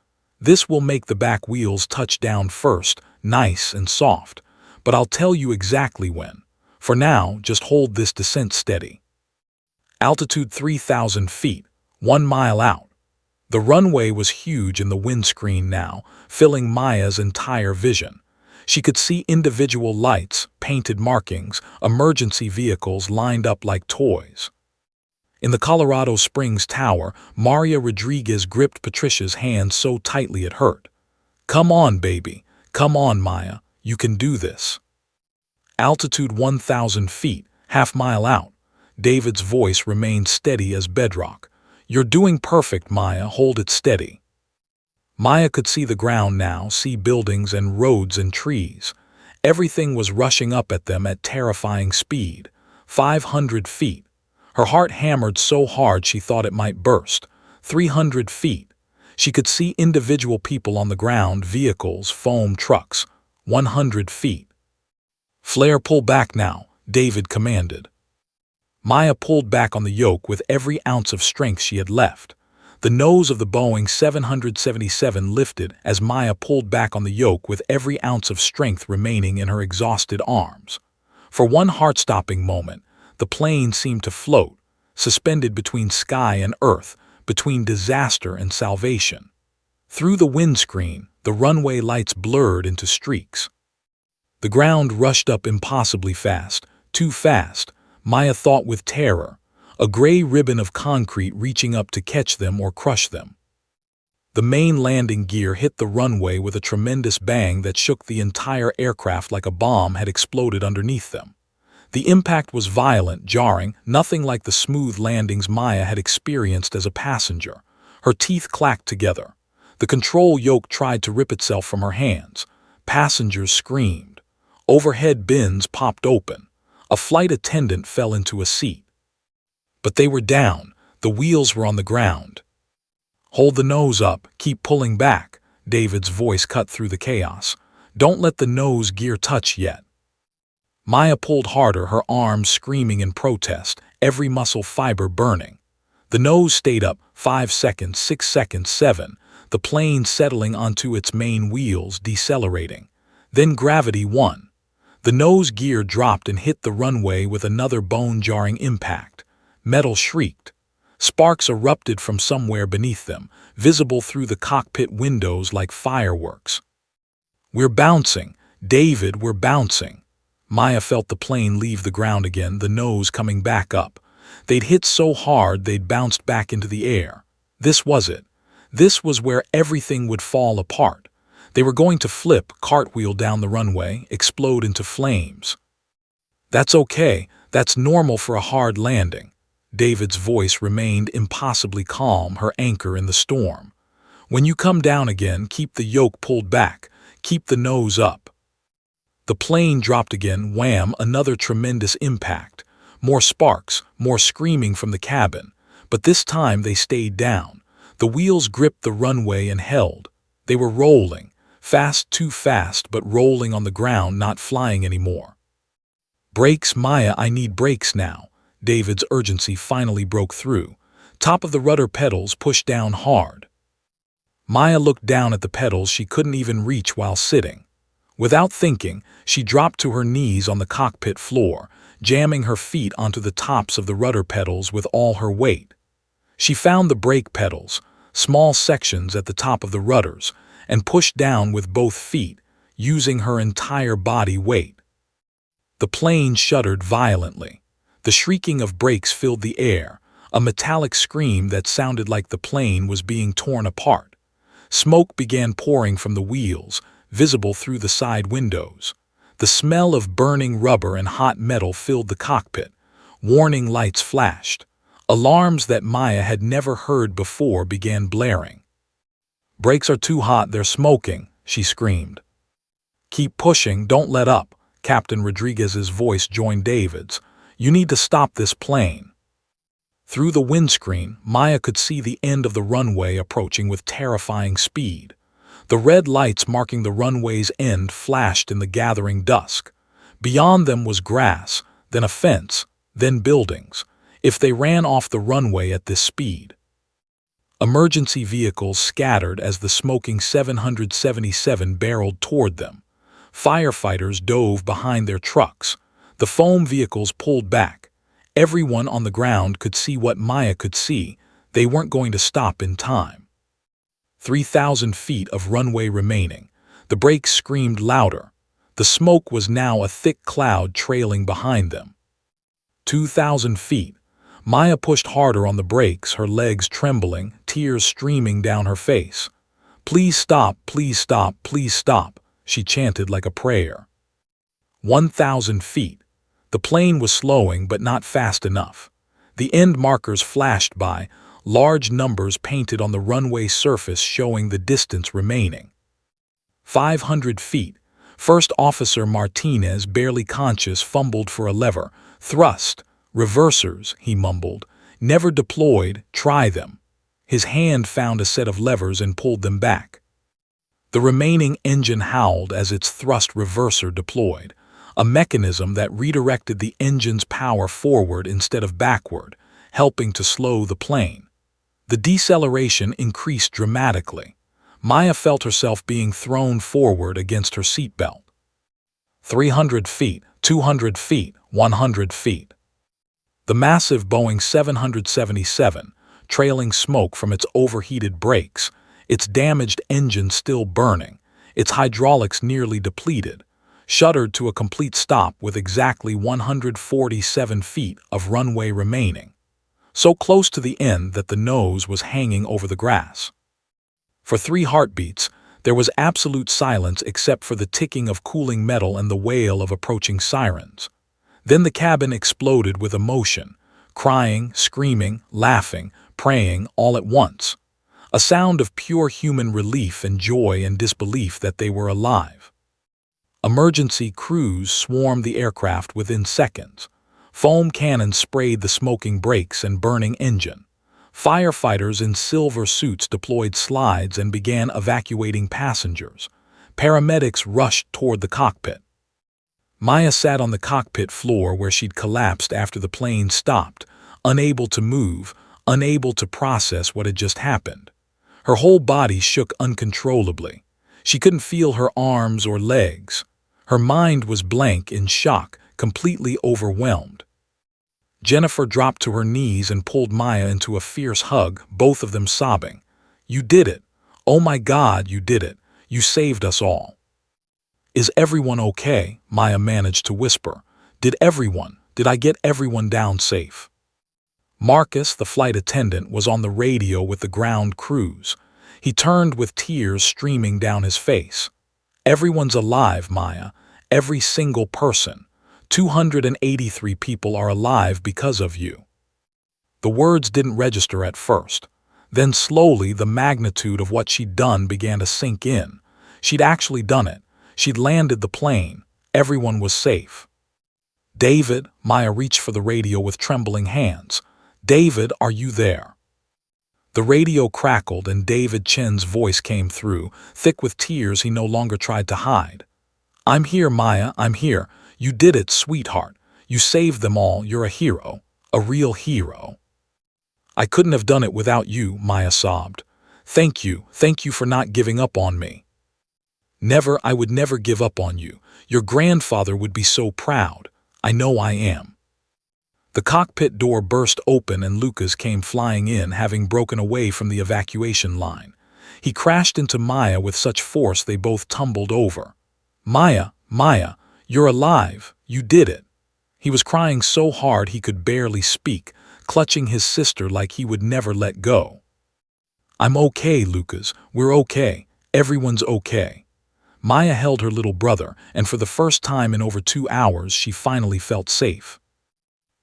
This will make the back wheels touch down first, nice and soft. But I'll tell you exactly when. For now, just hold this descent steady. Altitude 3,000 feet, 1 mile out. The runway was huge in the windscreen now, filling Maya's entire vision. She could see individual lights, painted markings, emergency vehicles lined up like toys. In the Colorado Springs Tower, Maria Rodriguez gripped Patricia's hand so tightly it hurt. Come on, baby. Come on, Maya. You can do this. Altitude 1,000 feet, half mile out. David's voice remained steady as bedrock. You're doing perfect, Maya. Hold it steady. Maya could see the ground now, see buildings and roads and trees. Everything was rushing up at them at terrifying speed. 500 feet. Her heart hammered so hard she thought it might burst. 300 feet. She could see individual people on the ground, vehicles, foam trucks. 100 feet. Flare, pull back now, David commanded. Maya pulled back on the yoke with every ounce of strength she had left. The nose of the Boeing 777 lifted as Maya pulled back on the yoke with every ounce of strength remaining in her exhausted arms. For one heart-stopping moment, the plane seemed to float, suspended between sky and earth, between disaster and salvation. Through the windscreen, the runway lights blurred into streaks. The ground rushed up impossibly fast, too fast, Maya thought with terror, a gray ribbon of concrete reaching up to catch them or crush them. The main landing gear hit the runway with a tremendous bang that shook the entire aircraft like a bomb had exploded underneath them. The impact was violent, jarring, nothing like the smooth landings Maya had experienced as a passenger. Her teeth clacked together. The control yoke tried to rip itself from her hands. Passengers screamed. Overhead bins popped open. A flight attendant fell into a seat. But they were down. The wheels were on the ground. "Hold the nose up, keep pulling back," David's voice cut through the chaos. "Don't let the nose gear touch yet." Maya pulled harder, her arms screaming in protest, every muscle fiber burning. The nose stayed up, 5 seconds, 6 seconds, 7, the plane settling onto its main wheels, decelerating. Then gravity won. The nose gear dropped and hit the runway with another bone-jarring impact. Metal shrieked. Sparks erupted from somewhere beneath them, visible through the cockpit windows like fireworks. "We're bouncing. David, we're bouncing." Maya felt the plane leave the ground again, the nose coming back up. They'd hit so hard they'd bounced back into the air. This was it. This was where everything would fall apart. They were going to flip, cartwheel down the runway, explode into flames. "That's okay. That's normal for a hard landing." David's voice remained impossibly calm, her anchor in the storm. "When you come down again, keep the yoke pulled back. Keep the nose up." The plane dropped again, wham, another tremendous impact. More sparks, more screaming from the cabin. But this time they stayed down. The wheels gripped the runway and held. They were rolling. Fast, too fast, but rolling on the ground, not flying anymore. "Brakes, Maya, I need brakes now." David's urgency finally broke through. Top of the rudder pedals pushed down hard. Maya looked down at the pedals she couldn't even reach while sitting. Without thinking, she dropped to her knees on the cockpit floor, jamming her feet onto the tops of the rudder pedals with all her weight. She found the brake pedals, small sections at the top of the rudders, and pushed down with both feet, using her entire body weight. The plane shuddered violently. The shrieking of brakes filled the air, a metallic scream that sounded like the plane was being torn apart. Smoke began pouring from the wheels, visible through the side windows. The smell of burning rubber and hot metal filled the cockpit. Warning lights flashed. Alarms that Maya had never heard before began blaring. "Brakes are too hot, they're smoking," she screamed. "Keep pushing, don't let up." Captain Rodriguez's voice joined David's. "You need to stop this plane." Through the windscreen, Maya could see the end of the runway approaching with terrifying speed. The red lights marking the runway's end flashed in the gathering dusk. Beyond them was grass, then a fence, then buildings. If they ran off the runway at this speed. Emergency vehicles scattered as the smoking 777 barreled toward them. Firefighters dove behind their trucks. The foam vehicles pulled back. Everyone on the ground could see what Maya could see. They weren't going to stop in time. 3,000 feet of runway remaining. The brakes screamed louder. The smoke was now a thick cloud trailing behind them. 2,000 feet. Maya pushed harder on the brakes, her legs trembling, tears streaming down her face. "Please stop, please stop, please stop," she chanted like a prayer. 1,000 feet. The plane was slowing, but not fast enough. The end markers flashed by, large numbers painted on the runway surface showing the distance remaining. 500 feet. First Officer Martinez, barely conscious, fumbled for a lever. "Thrust. Reversers," he mumbled. "Never deployed, try them." His hand found a set of levers and pulled them back. The remaining engine howled as its thrust reverser deployed, a mechanism that redirected the engine's power forward instead of backward, helping to slow the plane. The deceleration increased dramatically. Maya felt herself being thrown forward against her seatbelt. 300 feet. 200 feet, 100 feet. The massive Boeing 777, trailing smoke from its overheated brakes, its damaged engine still burning, its hydraulics nearly depleted, shuddered to a complete stop with exactly 147 feet of runway remaining, so close to the end that the nose was hanging over the grass. For 3 heartbeats, there was absolute silence except for the ticking of cooling metal and the wail of approaching sirens. Then the cabin exploded with emotion, crying, screaming, laughing, praying all at once. A sound of pure human relief and joy and disbelief that they were alive. Emergency crews swarmed the aircraft within seconds. Foam cannons sprayed the smoking brakes and burning engine. Firefighters in silver suits deployed slides and began evacuating passengers. Paramedics rushed toward the cockpit. Maya sat on the cockpit floor where she'd collapsed after the plane stopped, unable to move, unable to process what had just happened. Her whole body shook uncontrollably. She couldn't feel her arms or legs. Her mind was blank in shock, completely overwhelmed. Jennifer dropped to her knees and pulled Maya into a fierce hug, both of them sobbing. "You did it. Oh my God, you did it. You saved us all." "Is everyone okay?" Maya managed to whisper. Did I get everyone down safe?" Marcus, the flight attendant, was on the radio with the ground crews. He turned with tears streaming down his face. "Everyone's alive, Maya. Every single person. 283 people are alive because of you." The words didn't register at first. Then slowly the magnitude of what she'd done began to sink in. She'd actually done it. She'd landed the plane. Everyone was safe. "David," Maya reached for the radio with trembling hands. "David, are you there?" The radio crackled and David Chen's voice came through, thick with tears he no longer tried to hide. "I'm here, Maya, I'm here. You did it, sweetheart. You saved them all. You're a hero. A real hero." "I couldn't have done it without you," Maya sobbed. Thank you for not giving up on me." "Never, I would never give up on you. Your grandfather would be so proud. I know I am." The cockpit door burst open and Lucas came flying in, having broken away from the evacuation line. He crashed into Maya with such force they both tumbled over. Maya, you're alive. You did it." He was crying so hard he could barely speak, clutching his sister like he would never let go. "I'm okay, Lucas. We're okay. Everyone's okay." Maya held her little brother, and for the first time in over 2 hours she finally felt safe.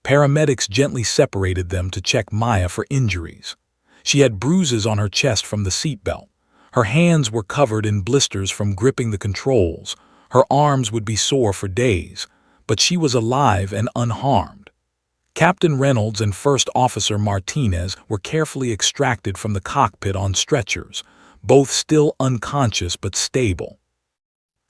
Paramedics gently separated them to check Maya for injuries. She had bruises on her chest from the seatbelt. Her hands were covered in blisters from gripping the controls. Her arms would be sore for days, but she was alive and unharmed. Captain Reynolds and First Officer Martinez were carefully extracted from the cockpit on stretchers, both still unconscious but stable.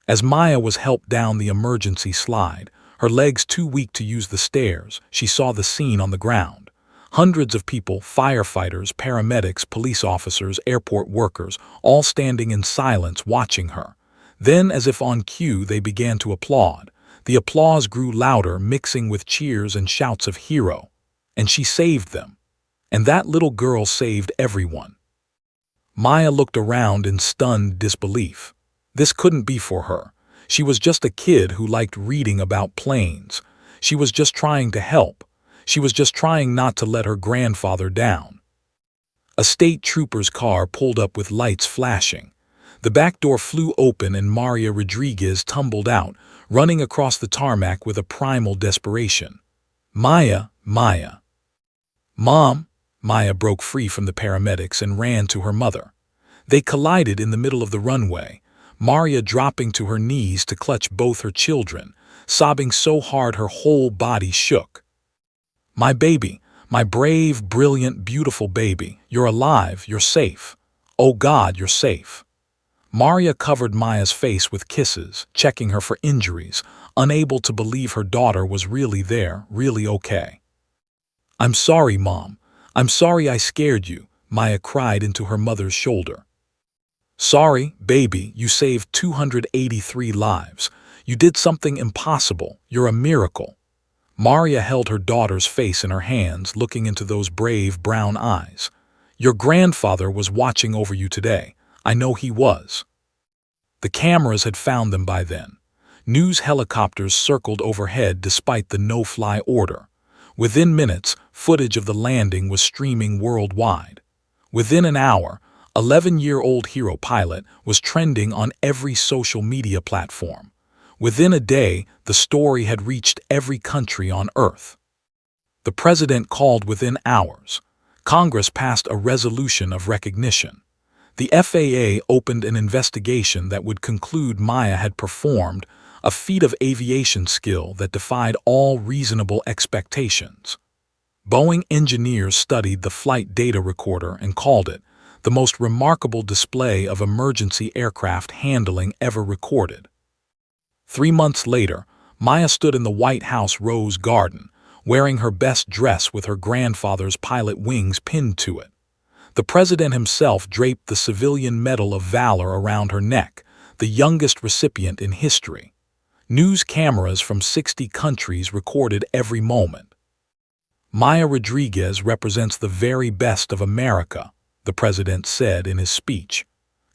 As Maya was helped down the emergency slide, her legs too weak to use the stairs, she saw the scene on the ground. Hundreds of people, firefighters, paramedics, police officers, airport workers, all standing in silence watching her. Then, as if on cue, they began to applaud. The applause grew louder, mixing with cheers and shouts of "hero." And she saved them. And that little girl saved everyone. Maya looked around in stunned disbelief. This couldn't be for her. She was just a kid who liked reading about planes. She was just trying to help. She was just trying not to let her grandfather down. A state trooper's car pulled up with lights flashing. The back door flew open and Maria Rodriguez tumbled out, running across the tarmac with a primal desperation. "Maya, Maya." "Mom!" Maya broke free from the paramedics and ran to her mother. They collided in the middle of the runway, Maria dropping to her knees to clutch both her children, sobbing so hard her whole body shook. "My baby, my brave, brilliant, beautiful baby, you're alive, you're safe. Oh God, you're safe." Maria covered Maya's face with kisses, checking her for injuries, unable to believe her daughter was really there, really okay. "I'm sorry, Mom. I'm sorry I scared you," Maya cried into her mother's shoulder. "Sorry, baby, you saved 283 lives. You did something impossible. You're a miracle." Maria held her daughter's face in her hands, looking into those brave brown eyes. "Your grandfather was watching over you today. I know he was." The cameras had found them by then. News helicopters circled overhead despite the no-fly order. Within minutes, footage of the landing was streaming worldwide. Within an hour, 11-year-old hero pilot was trending on every social media platform. Within a day, the story had reached every country on Earth. The president called within hours. Congress passed a resolution of recognition. The FAA opened an investigation that would conclude Maya had performed a feat of aviation skill that defied all reasonable expectations. Boeing engineers studied the flight data recorder and called it the most remarkable display of emergency aircraft handling ever recorded. 3 months later, Maya stood in the White House Rose Garden, wearing her best dress with her grandfather's pilot wings pinned to it. The president himself draped the Civilian Medal of Valor around her neck, the youngest recipient in history. News cameras from 60 countries recorded every moment. "Maya Rodriguez represents the very best of America," the president said in his speech.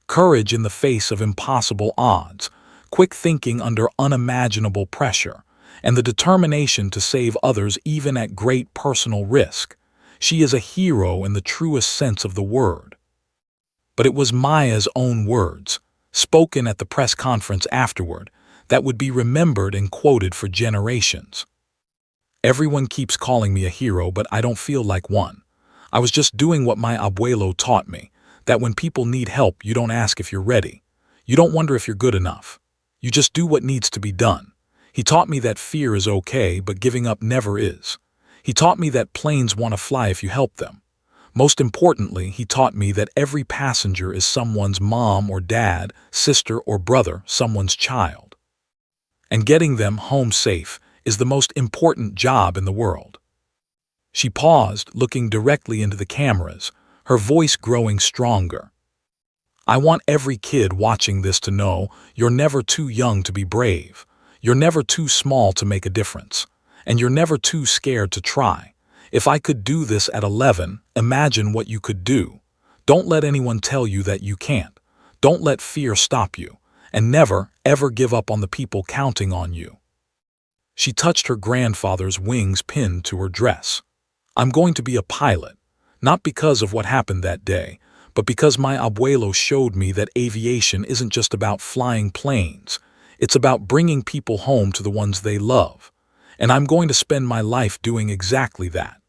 "Courage in the face of impossible odds, quick thinking under unimaginable pressure, and the determination to save others even at great personal risk. She is a hero in the truest sense of the word." But it was Maya's own words, spoken at the press conference afterward, that would be remembered and quoted for generations. "Everyone keeps calling me a hero, but I don't feel like one. I was just doing what my abuelo taught me, that when people need help, you don't ask if you're ready. You don't wonder if you're good enough. You just do what needs to be done. He taught me that fear is okay, but giving up never is. He taught me that planes want to fly if you help them. Most importantly, he taught me that every passenger is someone's mom or dad, sister or brother, someone's child. And getting them home safe is the most important job in the world." She paused, looking directly into the cameras, her voice growing stronger. "I want every kid watching this to know you're never too young to be brave. You're never too small to make a difference. And you're never too scared to try. If I could do this at 11, imagine what you could do. Don't let anyone tell you that you can't. Don't let fear stop you. And never, ever give up on the people counting on you." She touched her grandfather's wings pinned to her dress. "I'm going to be a pilot, not because of what happened that day, but because my abuelo showed me that aviation isn't just about flying planes. It's about bringing people home to the ones they love. And I'm going to spend my life doing exactly that.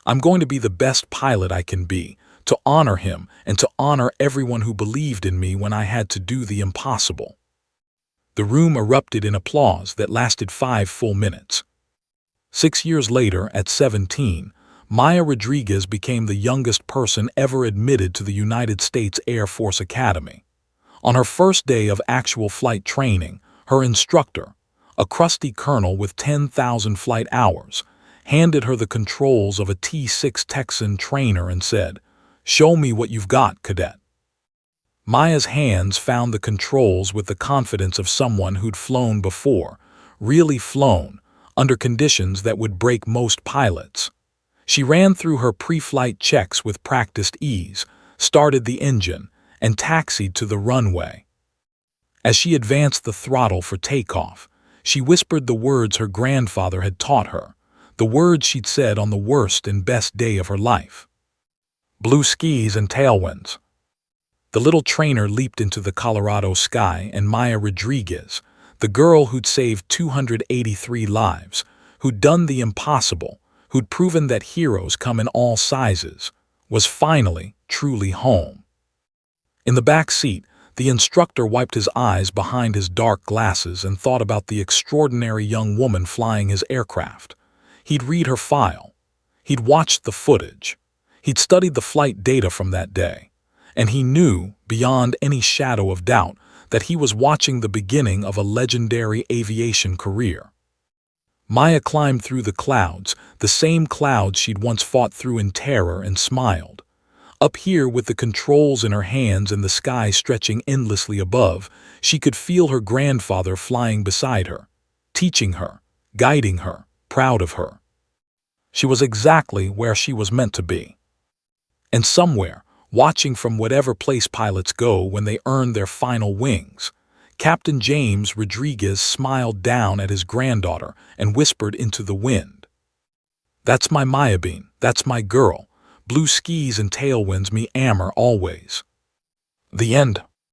I'm going to be the best pilot I can be, to honor him and to honor everyone who believed in me when I had to do the impossible." The room erupted in applause that lasted 5 full minutes. 6 years later, at 17, Maya Rodriguez became the youngest person ever admitted to the United States Air Force Academy. On her first day of actual flight training, her instructor, a crusty colonel with 10,000 flight hours, handed her the controls of a T-6 Texan trainer and said, "Show me what you've got, cadet." Maya's hands found the controls with the confidence of someone who'd flown before, really flown, under conditions that would break most pilots. She ran through her pre-flight checks with practiced ease, started the engine, and taxied to the runway. As she advanced the throttle for takeoff, she whispered the words her grandfather had taught her, the words she'd said on the worst and best day of her life. "Blue skies and tailwinds." The little trainer leaped into the Colorado sky, and Maya Rodriguez, the girl who'd saved 283 lives, who'd done the impossible, who'd proven that heroes come in all sizes, was finally, truly home. In the back seat, the instructor wiped his eyes behind his dark glasses and thought about the extraordinary young woman flying his aircraft. He'd read her file. He'd watched the footage. He'd studied the flight data from that day. And he knew, beyond any shadow of doubt, that he was watching the beginning of a legendary aviation career. Maya climbed through the clouds, the same clouds she'd once fought through in terror, and smiled. Up here, with the controls in her hands and the sky stretching endlessly above, she could feel her grandfather flying beside her, teaching her, guiding her, proud of her. She was exactly where she was meant to be. And somewhere, watching from whatever place pilots go when they earn their final wings, Captain James Rodriguez smiled down at his granddaughter and whispered into the wind, "That's my Mayabeen, that's my girl. Blue skis and tailwinds me amor always." The end.